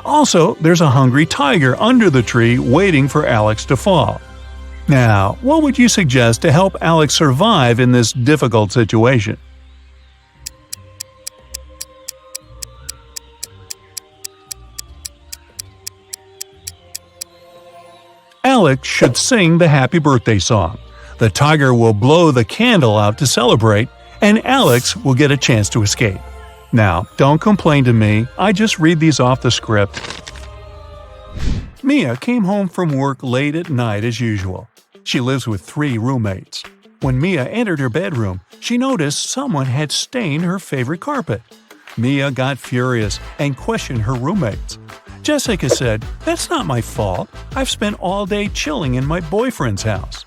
Also, there's a hungry tiger under the tree waiting for Alex to fall. Now, what would you suggest to help Alex survive in this difficult situation? Alex should sing the happy birthday song. The tiger will blow the candle out to celebrate, and Alex will get a chance to escape. Now, don't complain to me, I just read these off the script. Mia came home from work late at night as usual. She lives with 3 roommates. When Mia entered her bedroom, she noticed someone had stained her favorite carpet. Mia got furious and questioned her roommates. Jessica said, "That's not my fault. I've spent all day chilling in my boyfriend's house."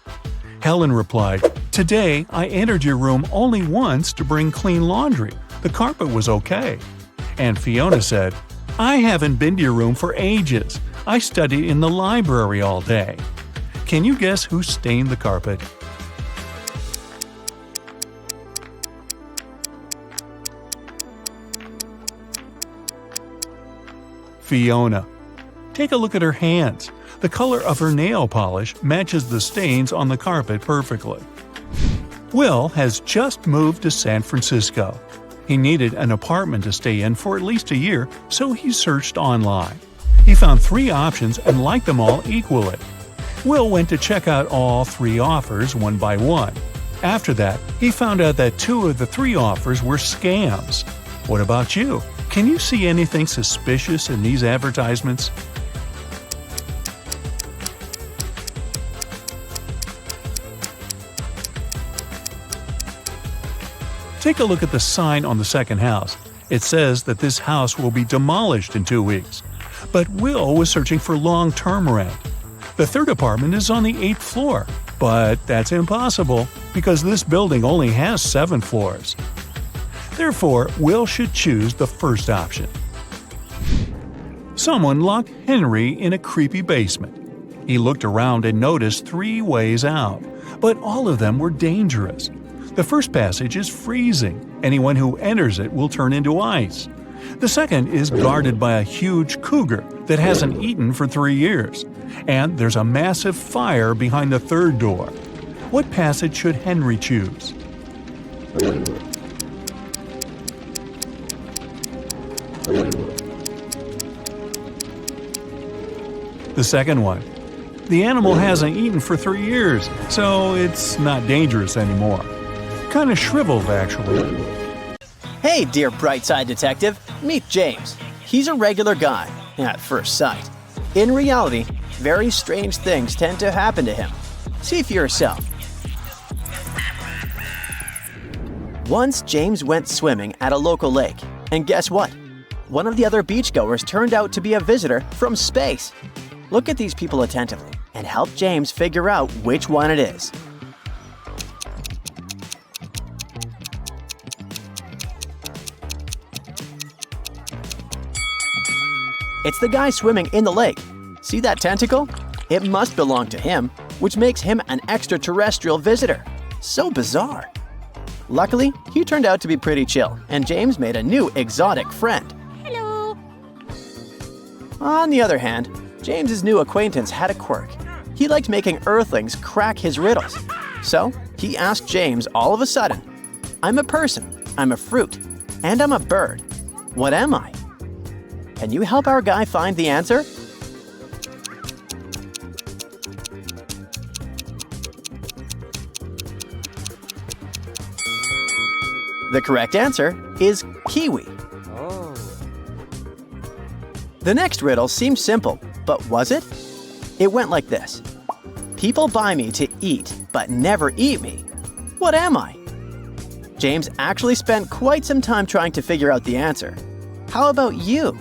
Helen replied, "Today I entered your room only once to bring clean laundry. The carpet was okay." And Fiona said, "I haven't been to your room for ages. I studied in the library all day." Can you guess who stained the carpet? Fiona. Take a look at her hands. The color of her nail polish matches the stains on the carpet perfectly. Will has just moved to San Francisco. He needed an apartment to stay in for at least a year, so he searched online. He found 3 options and liked them all equally. Will went to check out all 3 offers one by one. After that, he found out that 2 of the 3 offers were scams. What about you? Can you see anything suspicious in these advertisements? Take a look at the sign on the second house. It says that this house will be demolished in 2 weeks. But Will was searching for long-term rent. The 3rd apartment is on the 8th floor, but that's impossible because this building only has 7 floors. Therefore, Will should choose the first option. Someone locked Henry in a creepy basement. He looked around and noticed 3 ways out, but all of them were dangerous. The first passage is freezing. Anyone who enters it will turn into ice. The second is guarded by a huge cougar that hasn't eaten for 3 years. And there's a massive fire behind the 3rd door. What passage should Henry choose? The second one. The animal hasn't eaten for 3 years, so it's not dangerous anymore. Kind of shriveled, actually. Hey, dear Brightside Detective, meet James. He's a regular guy, at first sight. In reality, very strange things tend to happen to him. See for yourself. Once James went swimming at a local lake, and guess what? One of the other beachgoers turned out to be a visitor from space. Look at these people attentively and help James figure out which one it is. It's the guy swimming in the lake. See that tentacle? It must belong to him, which makes him an extraterrestrial visitor. So bizarre. Luckily, he turned out to be pretty chill, and James made a new exotic friend. Hello. On the other hand, James's new acquaintance had a quirk. He liked making Earthlings crack his riddles. So, he asked James all of a sudden, "I'm a person, I'm a fruit, and I'm a bird. What am I?" Can you help our guy find the answer? The correct answer is kiwi. The next riddle seemed simple, but was it? It went like this. People buy me to eat, but never eat me. What am I? James actually spent quite some time trying to figure out the answer. How about you?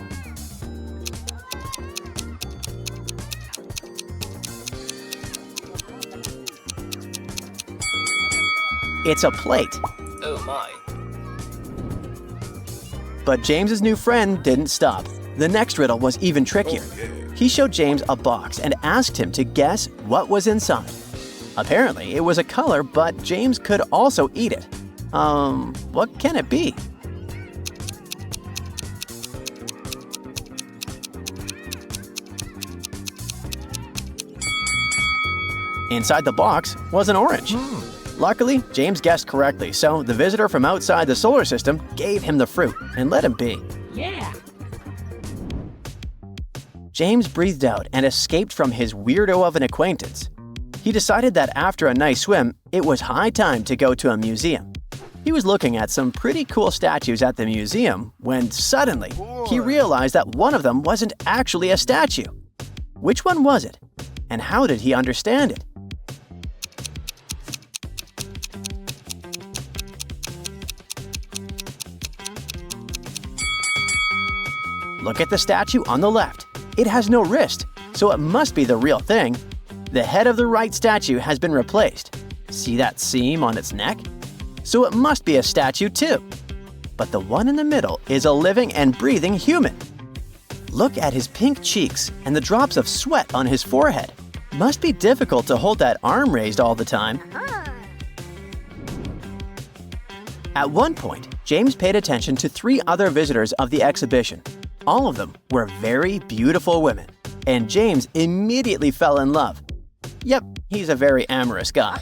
It's a plate. Oh my. But James's new friend didn't stop. The next riddle was even trickier. He showed James a box and asked him to guess what was inside. Apparently, it was a color, but James could also eat it. What can it be? Inside the box was an orange. Luckily, James guessed correctly, so the visitor from outside the solar system gave him the fruit and let him be. Yeah. James breathed out and escaped from his weirdo of an acquaintance. He decided that after a nice swim, it was high time to go to a museum. He was looking at some pretty cool statues at the museum when suddenly he realized that one of them wasn't actually a statue. Which one was it? And how did he understand it? Look at the statue on the left. It has no wrist, so it must be the real thing. The head of the right statue has been replaced. See that seam on its neck? So it must be a statue too. But the one in the middle is a living and breathing human. Look at his pink cheeks and the drops of sweat on his forehead. Must be difficult to hold that arm raised all the time. At one point, James paid attention to 3 other visitors of the exhibition. All of them were very beautiful women, and James immediately fell in love. Yep, he's a very amorous guy.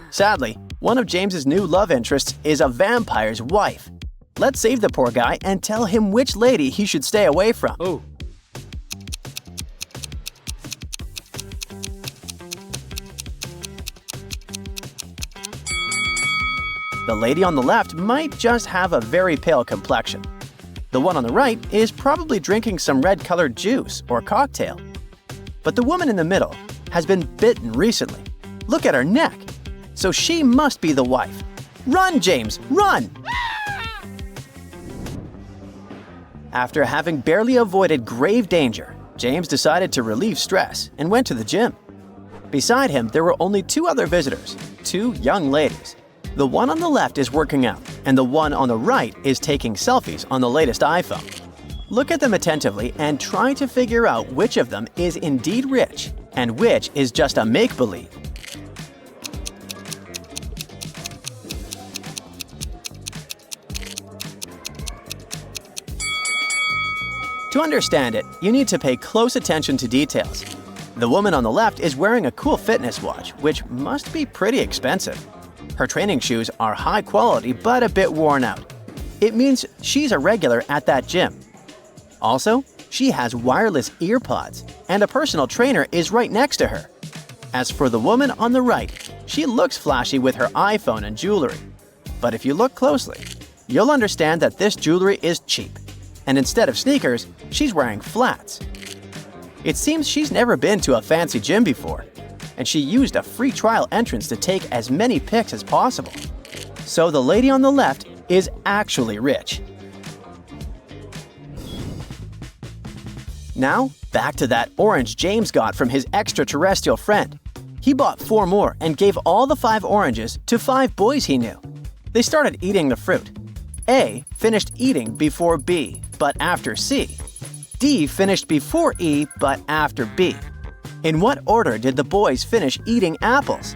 Sadly, one of James's new love interests is a vampire's wife. Let's save the poor guy and tell him which lady he should stay away from. Oh. The lady on the left might just have a very pale complexion. The one on the right is probably drinking some red-colored juice or cocktail. But the woman in the middle has been bitten recently. Look at her neck. So she must be the wife. Run, James, run! After having barely avoided grave danger, James decided to relieve stress and went to the gym. Beside him, there were only 2 other visitors, 2 young ladies. The one on the left is working out, and the one on the right is taking selfies on the latest iPhone. Look at them attentively and try to figure out which of them is indeed rich and which is just a make-believe. To understand it, you need to pay close attention to details. The woman on the left is wearing a cool fitness watch, which must be pretty expensive. Her training shoes are high quality but a bit worn out. It means she's a regular at that gym. Also, she has wireless ear pods, and a personal trainer is right next to her. As for the woman on the right, she looks flashy with her iPhone and jewelry. But if you look closely, you'll understand that this jewelry is cheap. And instead of sneakers, she's wearing flats. It seems she's never been to a fancy gym before, and she used a free trial entrance to take as many pics as possible. So the lady on the left is actually rich. Now, back to that orange James got from his extraterrestrial friend. He bought 4 more and gave all the 5 oranges to 5 boys he knew. They started eating the fruit. A finished eating before B, but after C. D finished before E, but after B. In what order did the boys finish eating apples?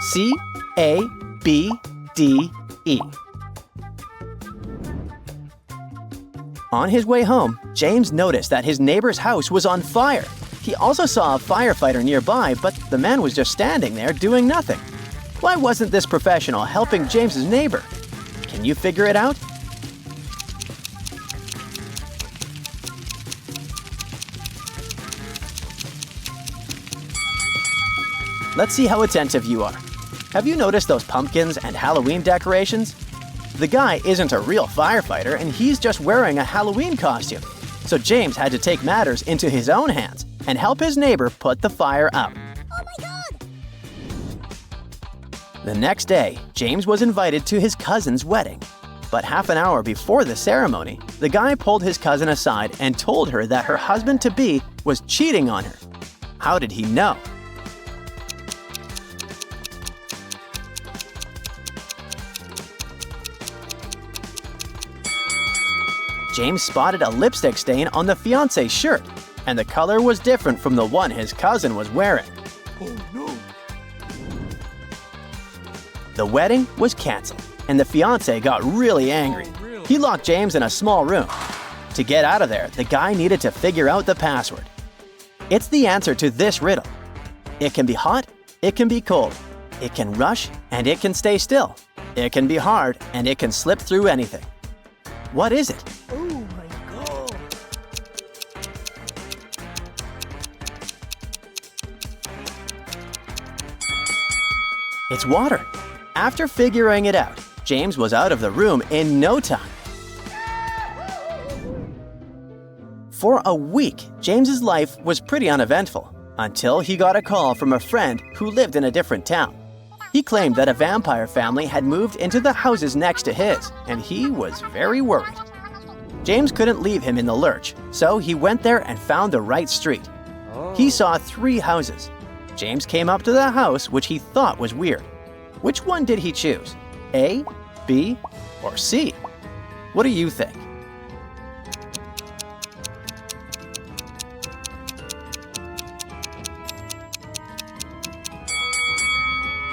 C, A, B, D, E. On his way home, James noticed that his neighbor's house was on fire. He also saw a firefighter nearby, but the man was just standing there doing nothing. Why wasn't this professional helping James's neighbor? Can you figure it out? Let's see how attentive you are. Have you noticed those pumpkins and Halloween decorations? The guy isn't a real firefighter and he's just wearing a Halloween costume. So James had to take matters into his own hands and help his neighbor put the fire out. Oh my God! The next day, James was invited to his cousin's wedding. But half an hour before the ceremony, the guy pulled his cousin aside and told her that her husband-to-be was cheating on her. How did he know? James spotted a lipstick stain on the fiancé's shirt, and the color was different from the one his cousin was wearing. Oh no! The wedding was canceled, and the fiancé got really angry. Oh, really? He locked James in a small room. To get out of there, the guy needed to figure out the password. It's the answer to this riddle. It can be hot, it can be cold. It can rush, and it can stay still. It can be hard, and it can slip through anything. What is it? Oh my god. It's water. After figuring it out, James was out of the room in no time. For a week, James's life was pretty uneventful until he got a call from a friend who lived in a different town. He claimed that a vampire family had moved into the houses next to his, and he was very worried. James couldn't leave him in the lurch, so he went there and found the right street. He saw 3 houses. James came up to the house which he thought was weird. Which one did he choose? A, B, or C? What do you think?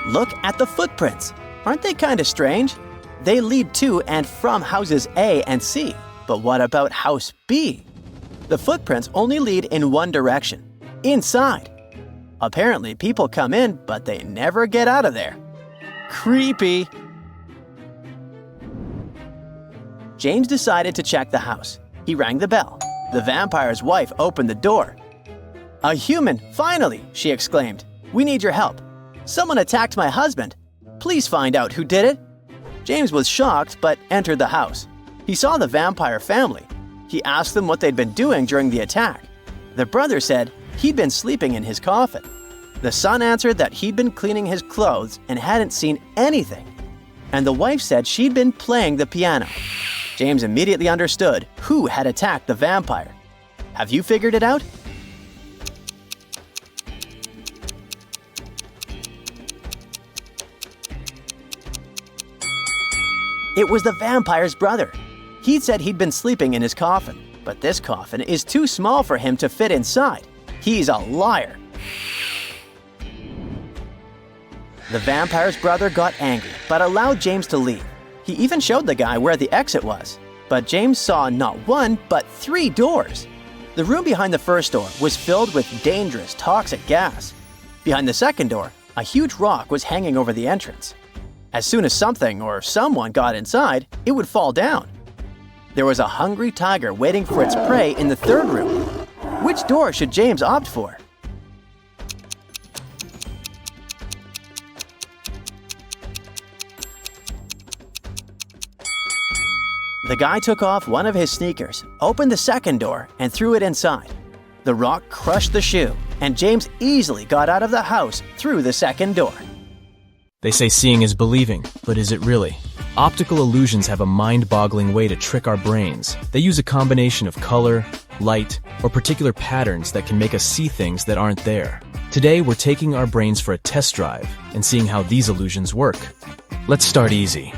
Look at the footprints. Aren't they kind of strange? They lead to and from houses A and C. But what about house B? The footprints only lead in one direction, inside. Apparently, people come in, but they never get out of there. Creepy. James decided to check the house. He rang the bell. The vampire's wife opened the door. "A human, finally!" she exclaimed. "We need your help. Someone attacked my husband. Please find out who did it." James was shocked but entered the house. He saw the vampire family. He asked them what they'd been doing during the attack. The brother said he'd been sleeping in his coffin. The son answered that he'd been cleaning his clothes and hadn't seen anything. And the wife said she'd been playing the piano. James immediately understood who had attacked the vampire. Have you figured it out? It was the vampire's brother. He said he'd been sleeping in his coffin, but this coffin is too small for him to fit inside. He's a liar. The vampire's brother got angry, but allowed James to leave. He even showed the guy where the exit was. But James saw not 1, but 3 doors. The room behind the first door was filled with dangerous, toxic gas. Behind the second door, a huge rock was hanging over the entrance. As soon as something or someone got inside, it would fall down. There was a hungry tiger waiting for its prey in the third room. Which door should James opt for? The guy took off one of his sneakers, opened the second door, and threw it inside. The rock crushed the shoe, and James easily got out of the house through the second door. They say seeing is believing, but is it really? Optical illusions have a mind-boggling way to trick our brains. They use a combination of color, light, or particular patterns that can make us see things that aren't there. Today, we're taking our brains for a test drive and seeing how these illusions work. Let's start easy.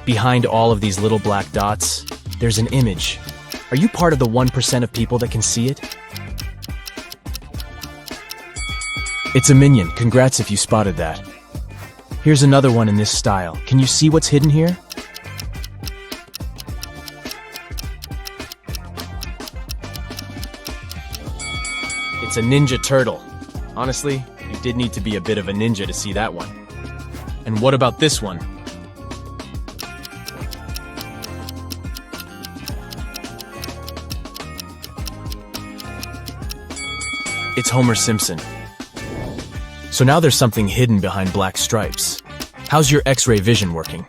Behind all of these little black dots, there's an image. Are you part of the 1% of people that can see it? It's a minion. Congrats if you spotted that. Here's another one in this style. Can you see what's hidden here? It's a ninja turtle. Honestly, you did need to be a bit of a ninja to see that one. And what about this one? It's Homer Simpson. So now there's something hidden behind black stripes. How's your X-ray vision working?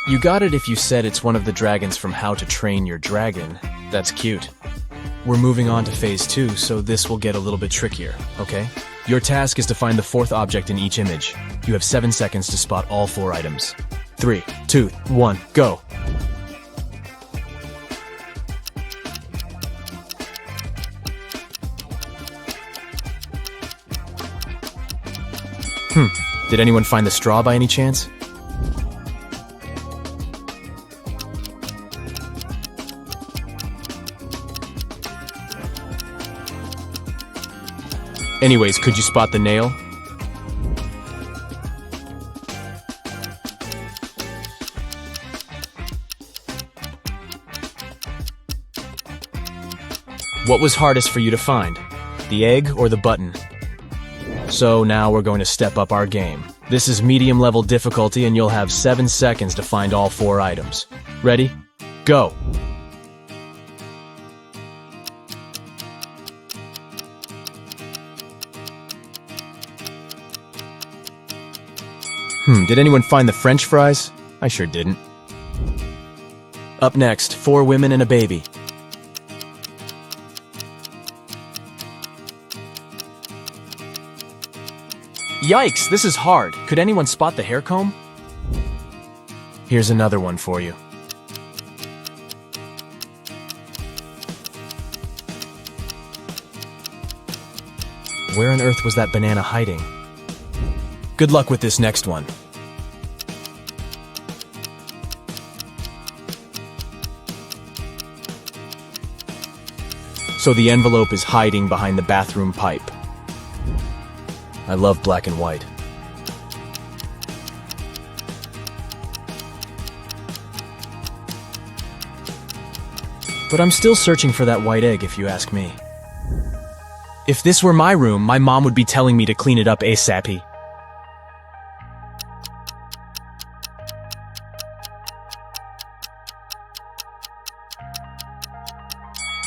You got it if you said it's one of the dragons from How to Train Your Dragon. That's cute. We're moving on to phase 2, so this will get a little bit trickier, okay? Your task is to find the 4th object in each image. You have 7 seconds to spot all 4 items. 3, 2, 1, go! Did anyone find the straw by any chance? Anyways, could you spot the nail? What was hardest for you to find? The egg or the button? So now we're going to step up our game. This is medium level difficulty and you'll have 7 seconds to find all 4 items. Ready? Go! Did anyone find the French fries? I sure didn't. Up next, 4 women and a baby. Yikes, this is hard. Could anyone spot the hair comb? Here's another one for you. Where on earth was that banana hiding? Good luck with this next one. So the envelope is hiding behind the bathroom pipe. I love black and white. But I'm still searching for that white egg, if you ask me. If this were my room, my mom would be telling me to clean it up ASAP.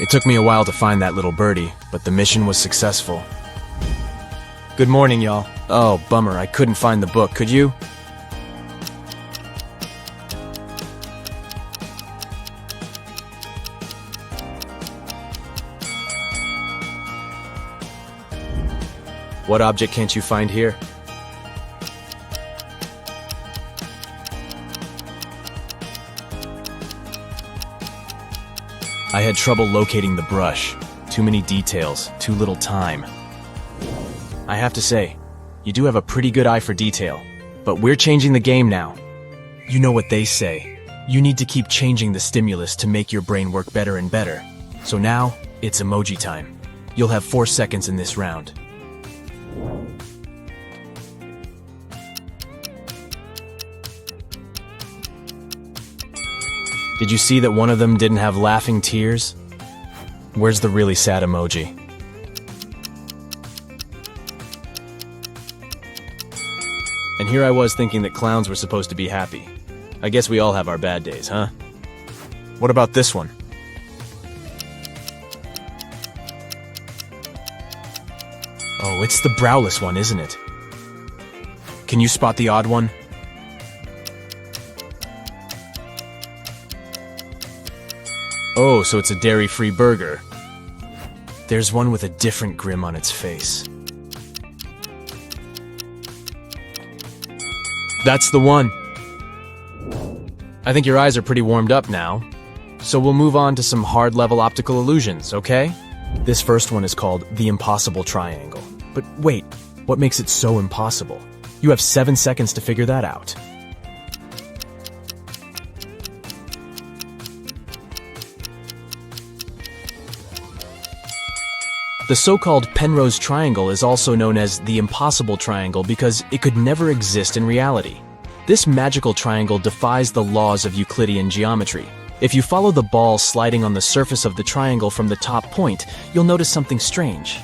It took me a while to find that little birdie, but the mission was successful. Good morning, y'all. Oh, bummer, I couldn't find the book, could you? What object can't you find here? I had trouble locating the brush. Too many details, too little time. I have to say, you do have a pretty good eye for detail, but we're changing the game now. You know what they say. You need to keep changing the stimulus to make your brain work better and better. So now, it's emoji time. You'll have 4 seconds in this round. Did you see that one of them didn't have laughing tears? Where's the really sad emoji? And here I was thinking that clowns were supposed to be happy. I guess we all have our bad days, huh? What about this one? Oh, it's the browless one, isn't it? Can you spot the odd one? Oh, so it's a dairy-free burger. There's one with a different grin on its face. That's the one. I think your eyes are pretty warmed up now. So we'll move on to some hard-level optical illusions, okay? This first one is called the impossible triangle. But wait, what makes it so impossible? You have 7 seconds to figure that out. The so-called Penrose triangle is also known as the impossible triangle because it could never exist in reality. This magical triangle defies the laws of Euclidean geometry. If you follow the ball sliding on the surface of the triangle from the top point, you'll notice something strange.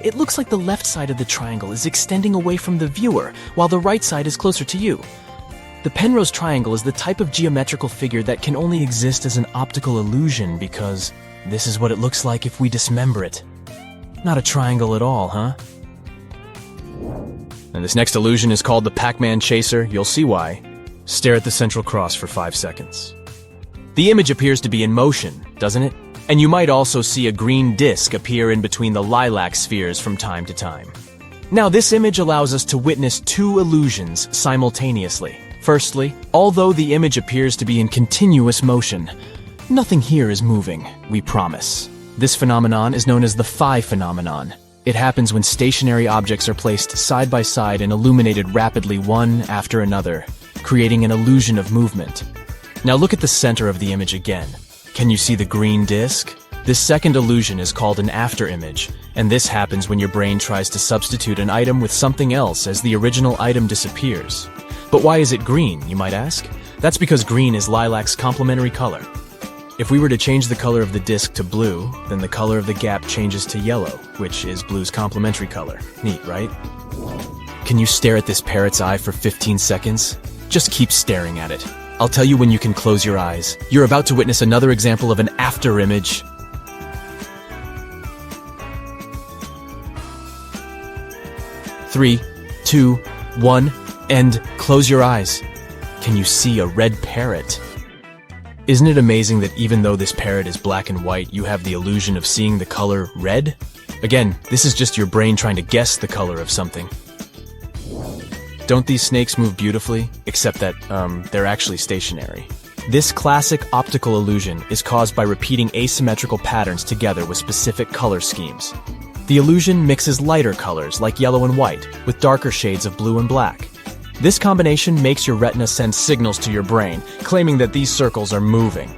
It looks like the left side of the triangle is extending away from the viewer, while the right side is closer to you. The Penrose triangle is the type of geometrical figure that can only exist as an optical illusion because this is what it looks like if we dismember it. Not a triangle at all, huh? And this next illusion is called the Pac-Man Chaser. You'll see why. Stare at the central cross for 5 seconds. The image appears to be in motion, doesn't it? And you might also see a green disc appear in between the lilac spheres from time to time. Now, this image allows us to witness 2 illusions simultaneously. Firstly, although the image appears to be in continuous motion, nothing here is moving, we promise. This phenomenon is known as the phi phenomenon. It happens when stationary objects are placed side by side and illuminated rapidly one after another, creating an illusion of movement. Now look at the center of the image again. Can you see the green disc? This second illusion is called an afterimage, and this happens when your brain tries to substitute an item with something else as the original item disappears. But why is it green, you might ask? That's because green is lilac's complementary color. If we were to change the color of the disc to blue, then the color of the gap changes to yellow, which is blue's complementary color. Neat, right? Can you stare at this parrot's eye for 15 seconds? Just keep staring at it. I'll tell you when you can close your eyes. You're about to witness another example of an after image. 3, 2, 1, and close your eyes. Can you see a red parrot? Isn't it amazing that even though this parrot is black and white, you have the illusion of seeing the color red? Again, this is just your brain trying to guess the color of something. Don't these snakes move beautifully? Except that, they're actually stationary. This classic optical illusion is caused by repeating asymmetrical patterns together with specific color schemes. The illusion mixes lighter colors like yellow and white with darker shades of blue and black. This combination makes your retina send signals to your brain, claiming that these circles are moving.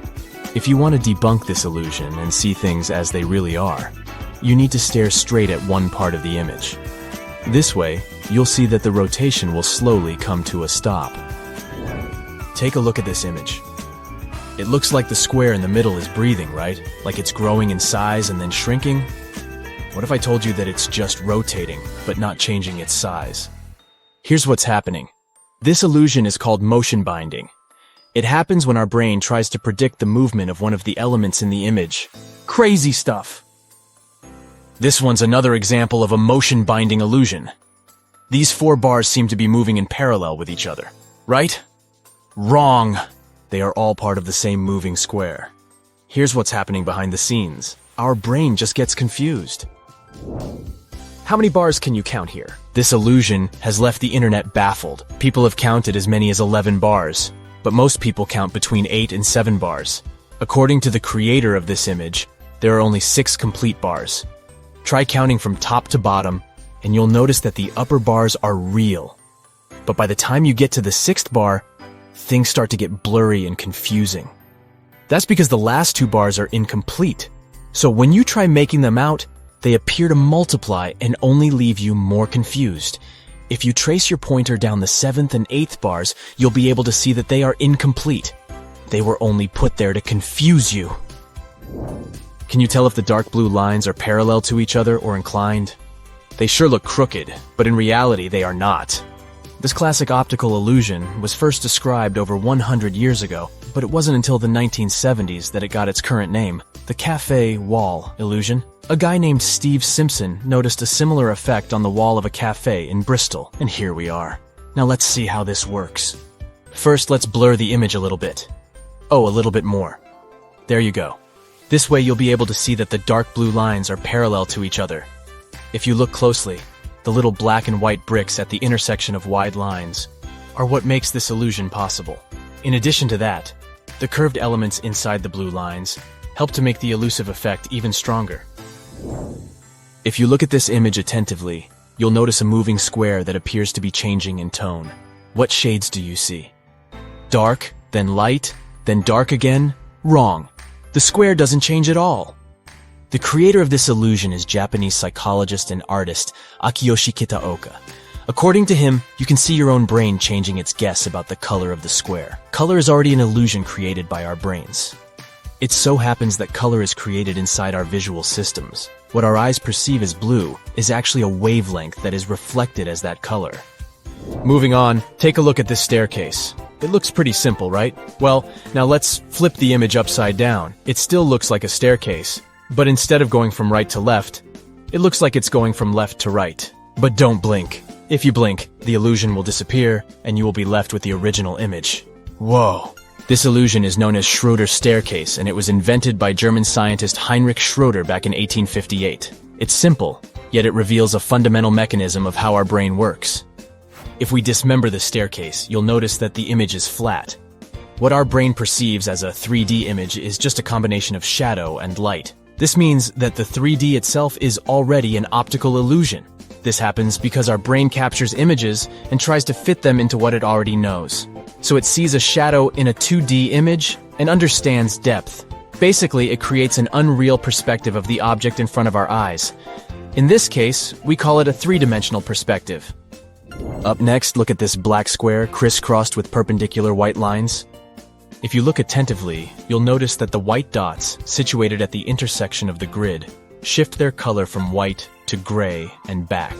If you want to debunk this illusion and see things as they really are, you need to stare straight at one part of the image. This way, you'll see that the rotation will slowly come to a stop. Take a look at this image. It looks like the square in the middle is breathing, right? Like it's growing in size and then shrinking? What if I told you that it's just rotating, but not changing its size? Here's what's happening. This illusion is called motion binding. It happens when our brain tries to predict the movement of one of the elements in the image. Crazy stuff! This one's another example of a motion binding illusion. These 4 bars seem to be moving in parallel with each other, right? Wrong! They are all part of the same moving square. Here's what's happening behind the scenes. Our brain just gets confused. How many bars can you count here? This illusion has left the internet baffled. People have counted as many as 11 bars, but most people count between 8 and 7 bars. According to the creator of this image, there are only 6 complete bars. Try counting from top to bottom, and you'll notice that the upper bars are real. But by the time you get to the 6th bar, things start to get blurry and confusing. That's because the last 2 bars are incomplete. So when you try making them out, they appear to multiply and only leave you more confused. If you trace your pointer down the 7th and 8th bars, you'll be able to see that they are incomplete. They were only put there to confuse you. Can you tell if the dark blue lines are parallel to each other or inclined? They sure look crooked, but in reality they are not. This classic optical illusion was first described over 100 years ago, but it wasn't until the 1970s that it got its current name, the cafe wall illusion. A guy named Steve Simpson noticed a similar effect on the wall of a cafe in Bristol, and here we are. Now let's see how this works. First, let's blur the image a little bit. Oh, a little bit more. There you go. This way you'll be able to see that the dark blue lines are parallel to each other. If you look closely, the little black and white bricks at the intersection of wide lines are what makes this illusion possible. In addition to that, the curved elements inside the blue lines help to make the elusive effect even stronger. If you look at this image attentively, you'll notice a moving square that appears to be changing in tone. What shades do you see? Dark, then light, then dark again? Wrong. The square doesn't change at all. The creator of this illusion is Japanese psychologist and artist Akiyoshi Kitaoka. According to him, you can see your own brain changing its guess about the color of the square. Color is already an illusion created by our brains. It so happens that color is created inside our visual systems. What our eyes perceive as blue is actually a wavelength that is reflected as that color. Moving on, take a look at this staircase. It looks pretty simple, right? Well, now let's flip the image upside down. It still looks like a staircase, but instead of going from right to left, it looks like it's going from left to right. But don't blink. If you blink, the illusion will disappear, and you will be left with the original image. Whoa. This illusion is known as Schroeder's staircase, and it was invented by German scientist Heinrich Schroeder back in 1858. It's simple, yet it reveals a fundamental mechanism of how our brain works. If we dismember the staircase, you'll notice that the image is flat. What our brain perceives as a 3D image is just a combination of shadow and light. This means that the 3D itself is already an optical illusion. This happens because our brain captures images and tries to fit them into what it already knows. So it sees a shadow in a 2D image and understands depth. Basically, it creates an unreal perspective of the object in front of our eyes. In this case, we call it a 3-dimensional perspective. Up next, look at this black square crisscrossed with perpendicular white lines. If you look attentively, you'll notice that the white dots, situated at the intersection of the grid, shift their color from white to gray and back.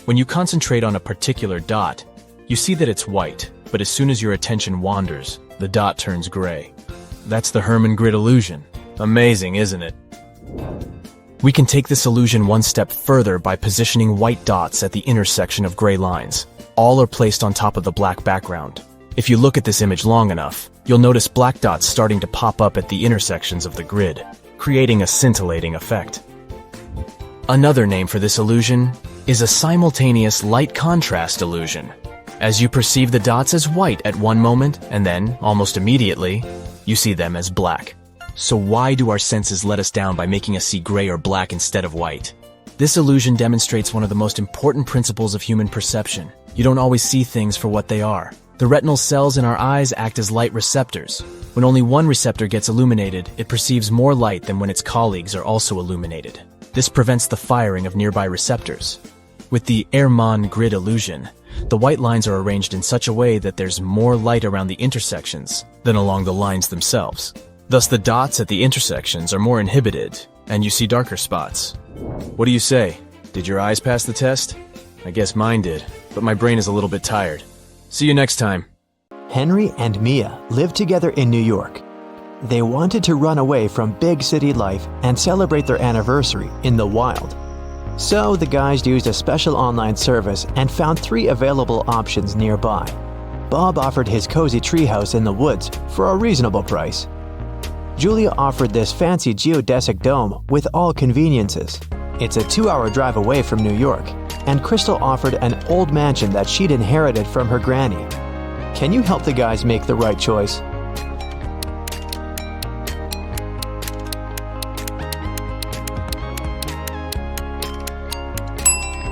When you concentrate on a particular dot, you see that it's white, but as soon as your attention wanders, the dot turns gray. That's the Hermann grid illusion. Amazing, isn't it? We can take this illusion one step further by positioning white dots at the intersection of gray lines. All are placed on top of the black background. If you look at this image long enough, you'll notice black dots starting to pop up at the intersections of the grid, creating a scintillating effect. Another name for this illusion is a simultaneous light contrast illusion. As you perceive the dots as white at one moment, and then, almost immediately, you see them as black. So why do our senses let us down by making us see gray or black instead of white? This illusion demonstrates one of the most important principles of human perception. You don't always see things for what they are. The retinal cells in our eyes act as light receptors. When only one receptor gets illuminated, it perceives more light than when its colleagues are also illuminated. This prevents the firing of nearby receptors. With the Hermann grid illusion, the white lines are arranged in such a way that there's more light around the intersections than along the lines themselves. Thus, the dots at the intersections are more inhibited, and you see darker spots. What do you say? Did your eyes pass the test? I guess mine did, but my brain is a little bit tired. See you next time. Henry and Mia lived together in New York. They wanted to run away from big city life and celebrate their anniversary in the wild. So the guys used a special online service and found 3 available options nearby. Bob offered his cozy treehouse in the woods for a reasonable price. Julia offered this fancy geodesic dome with all conveniences. It's a 2-hour drive away from New York, and Crystal offered an old mansion that she'd inherited from her granny. Can you help the guys make the right choice?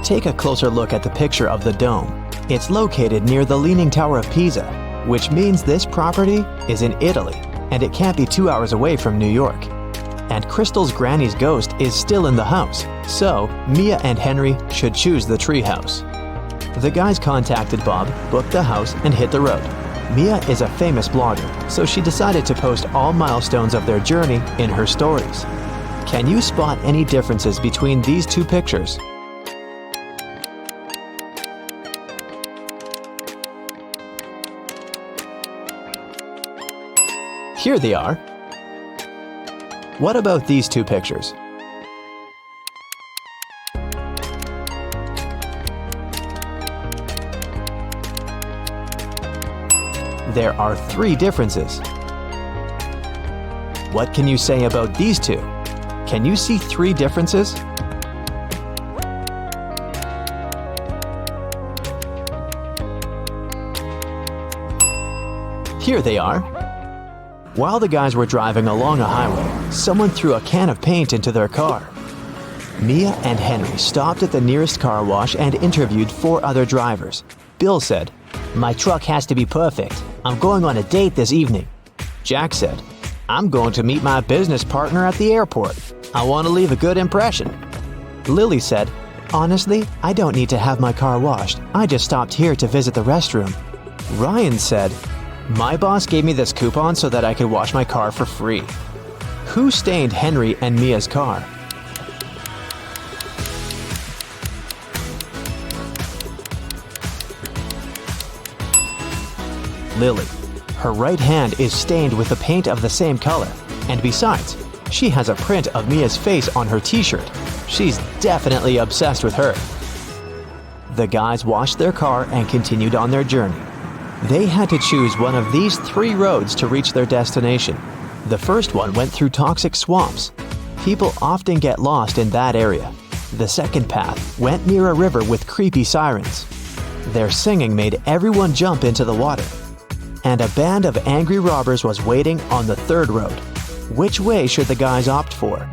Take a closer look at the picture of the dome. It's located near the Leaning Tower of Pisa, which means this property is in Italy, and it can't be 2 hours away from New York. And Crystal's granny's ghost is still in the house, so Mia and Henry should choose the treehouse. The guys contacted Bob, booked the house, and hit the road. Mia is a famous blogger, so she decided to post all milestones of their journey in her stories. Can you spot any differences between these 2 pictures? Here they are. What about these 2 pictures? There are 3 differences. What can you say about these 2? Can you see 3 differences? Here they are. While the guys were driving along a highway, someone threw a can of paint into their car. Mia and Henry stopped at the nearest car wash and interviewed 4 other drivers. Bill said, "My truck has to be perfect. I'm going on a date this evening." Jack said, "I'm going to meet my business partner at the airport. I want to leave a good impression." Lily said, "Honestly, I don't need to have my car washed. I just stopped here to visit the restroom." Ryan said, "My boss gave me this coupon so that I could wash my car for free." Who stained Henry and Mia's car? Lily. Her right hand is stained with the paint of the same color, and besides, she has a print of Mia's face on her t-shirt. She's definitely obsessed with her. The guys washed their car and continued on their journey. They had to choose one of these 3 roads to reach their destination. The first one went through toxic swamps. People often get lost in that area. The second path went near a river with creepy sirens. Their singing made everyone jump into the water. And a band of angry robbers was waiting on the third road. Which way should the guys opt for?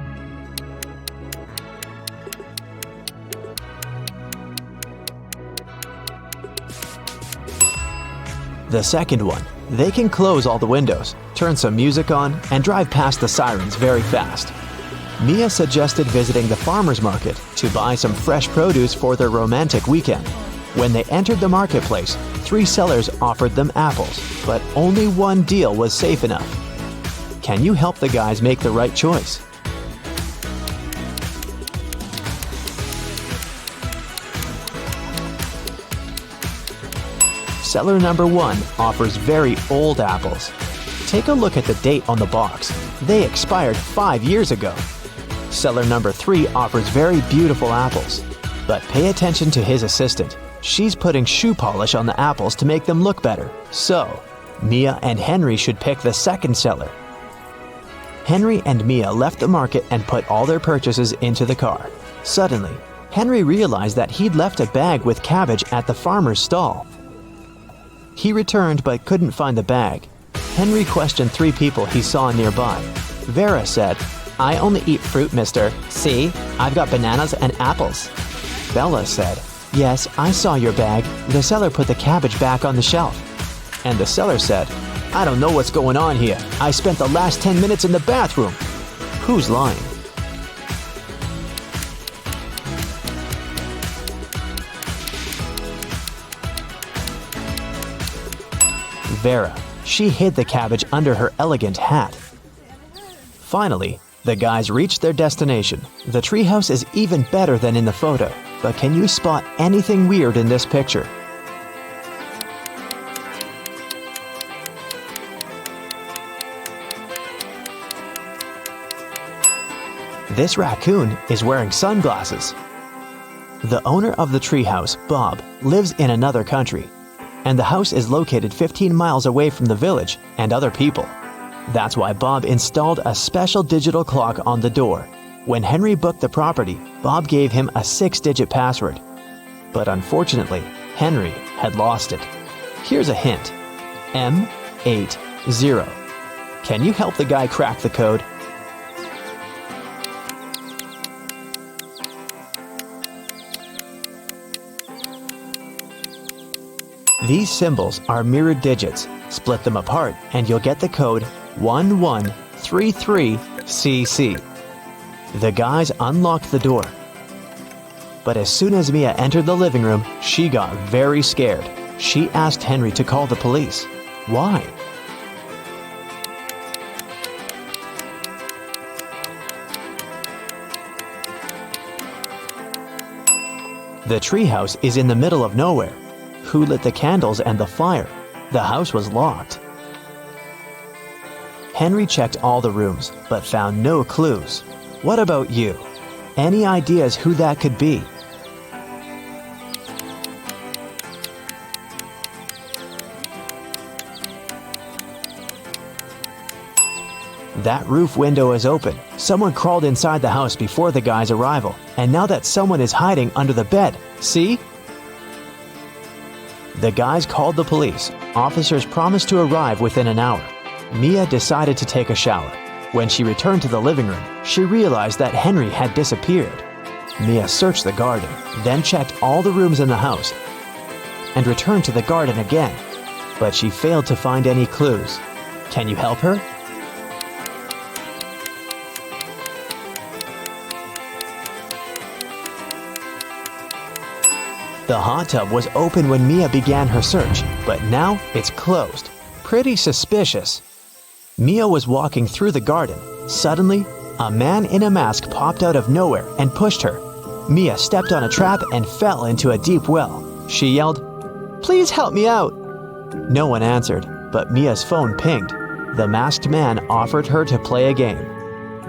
The second one. They can close all the windows, turn some music on, and drive past the sirens very fast. Mia suggested visiting the farmer's market to buy some fresh produce for their romantic weekend. When they entered the marketplace, 3 sellers offered them apples, but only one deal was safe enough. Can you help the guys make the right choice? Seller number 1 offers very old apples. Take a look at the date on the box. They expired 5 years ago. Seller number 3 offers very beautiful apples. But pay attention to his assistant. She's putting shoe polish on the apples to make them look better. So, Mia and Henry should pick the second seller. Henry and Mia left the market and put all their purchases into the car. Suddenly, Henry realized that he'd left a bag with cabbage at the farmer's stall. He returned but couldn't find the bag. Henry questioned 3 people he saw nearby. Vera said, "I only eat fruit, mister. See, I've got bananas and apples." Bella said, "Yes, I saw your bag. The seller put the cabbage back on the shelf." And the seller said, "I don't know what's going on here. I spent the last 10 minutes in the bathroom." Who's lying? Vera. She hid the cabbage under her elegant hat. Finally, the guys reached their destination. The treehouse is even better than in the photo, but can you spot anything weird in this picture? This raccoon is wearing sunglasses. The owner of the treehouse, Bob, lives in another country, and the house is located 15 miles away from the village and other people. That's why Bob installed a special digital clock on the door. When Henry booked the property, Bob gave him a 6-digit password. But unfortunately, Henry had lost it. Here's a hint. M80. Can you help the guy crack the code? These symbols are mirrored digits. Split them apart and you'll get the code 1133CC. The guys unlocked the door. But as soon as Mia entered the living room, she got very scared. She asked Henry to call the police. Why? The treehouse is in the middle of nowhere. Who lit the candles and the fire? The house was locked. Henry checked all the rooms, but found no clues. What about you? Any ideas who that could be? That roof window is open. Someone crawled inside the house before the guy's arrival, and now that someone is hiding under the bed. See? The guys called the police. Officers promised to arrive within an hour. Mia decided to take a shower. When she returned to the living room, she realized that Henry had disappeared. Mia searched the garden, then checked all the rooms in the house, and returned to the garden again. But she failed to find any clues. Can you help her? The hot tub was open when Mia began her search, but now it's closed. Pretty suspicious. Mia was walking through the garden. Suddenly, a man in a mask popped out of nowhere and pushed her. Mia stepped on a trap and fell into a deep well. She yelled, "Please help me out!" No one answered, but Mia's phone pinged. The masked man offered her to play a game.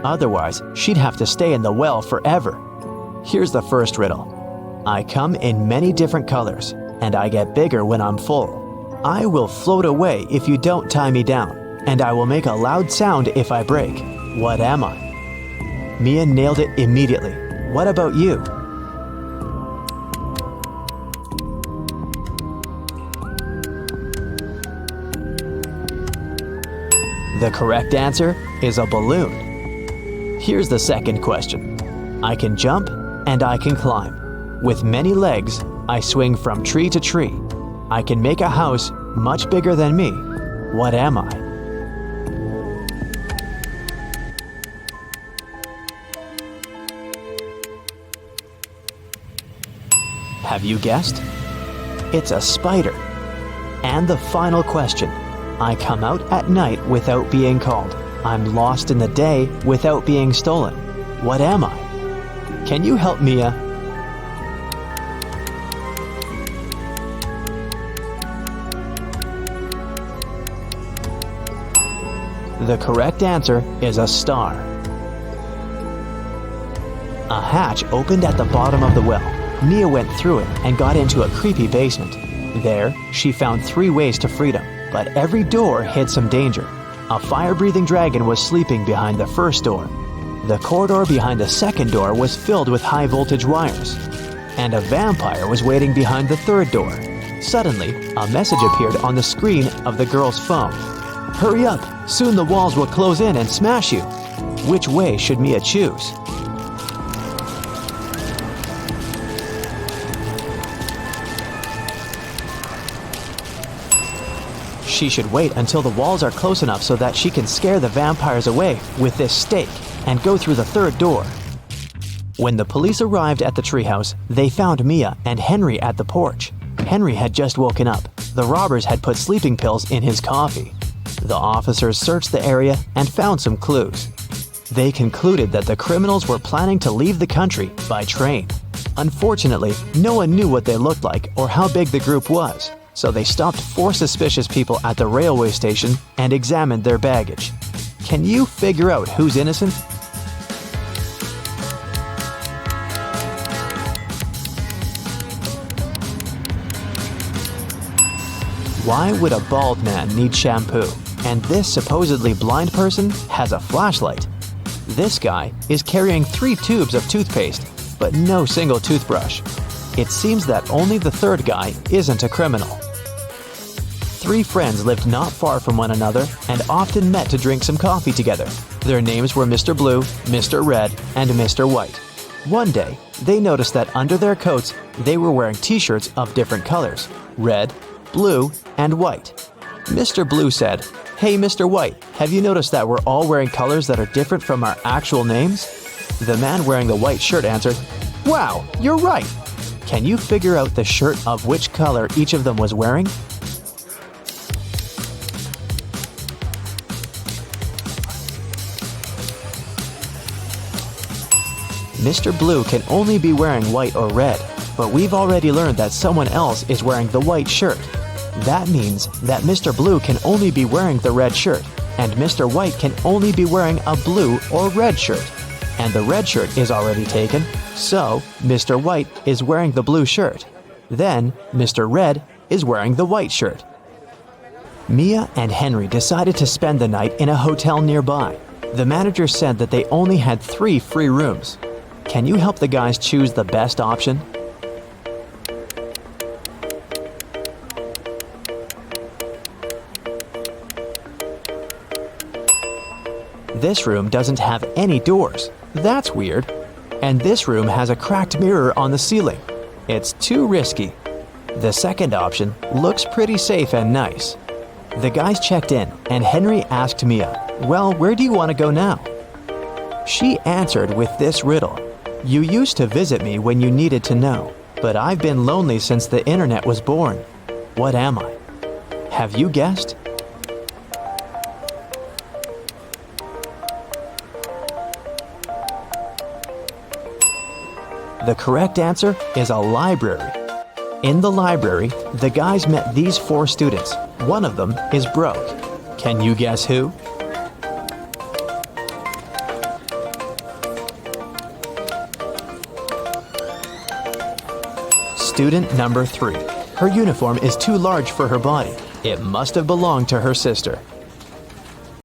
Otherwise, she'd have to stay in the well forever. Here's the first riddle. I come in many different colors, and I get bigger when I'm full. I will float away if you don't tie me down, and I will make a loud sound if I break. What am I? Mia nailed it immediately. What about you? The correct answer is a balloon. Here's the second question. I can jump and I can climb. With many legs, I swing from tree to tree. I can make a house much bigger than me. What am I? Have you guessed? It's a spider. And the final question. I come out at night without being called. I'm lost in the day without being stolen. What am I? Can you help Mia? The correct answer is a star. A hatch opened at the bottom of the well. Mia went through it and got into a creepy basement. There, she found 3 ways to freedom, but every door hid some danger. A fire-breathing dragon was sleeping behind the first door. The corridor behind the second door was filled with high-voltage wires. And a vampire was waiting behind the third door. Suddenly, a message appeared on the screen of the girl's phone. Hurry up! Soon the walls will close in and smash you. Which way should Mia choose? She should wait until the walls are close enough so that she can scare the vampires away with this stake and go through the third door. When the police arrived at the treehouse, they found Mia and Henry at the porch. Henry had just woken up. The robbers had put sleeping pills in his coffee. The officers searched the area and found some clues. They concluded that the criminals were planning to leave the country by train. Unfortunately, no one knew what they looked like or how big the group was, so they stopped 4 suspicious people at the railway station and examined their baggage. Can you figure out who's innocent? Why would a bald man need shampoo? And this supposedly blind person has a flashlight. This guy is carrying 3 tubes of toothpaste, but no single toothbrush. It seems that only the third guy isn't a criminal. 3 friends lived not far from one another and often met to drink some coffee together. Their names were Mr. Blue, Mr. Red, and Mr. White. One day, they noticed that under their coats, they were wearing t-shirts of different colors: red, blue, and white. Mr. Blue said, "Hey, Mr. White, have you noticed that we're all wearing colors that are different from our actual names?" The man wearing the white shirt answered, "Wow, you're right. Can you figure out the shirt of which color each of them was wearing?" Mr. Blue can only be wearing white or red, but we've already learned that someone else is wearing the white shirt. That means that Mr. Blue can only be wearing the red shirt, and Mr. White can only be wearing a blue or red shirt. And the red shirt is already taken, so Mr. White is wearing the blue shirt. Then Mr. Red is wearing the white shirt. Mia and Henry decided to spend the night in a hotel nearby. The manager said that they only had 3 free rooms. Can you help the guys choose the best option? This room doesn't have any doors. That's weird. And this room has a cracked mirror on the ceiling. It's too risky. The second option looks pretty safe and nice. The guys checked in, and Henry asked Mia, "Well, where do you want to go now?" She answered with this riddle. "You used to visit me when you needed to know, but I've been lonely since the internet was born. What am I?" Have you guessed? The correct answer is a library. In the library, the guys met these 4 students. One of them is broke. Can you guess who? Student number 3. Her uniform is too large for her body. It must have belonged to her sister.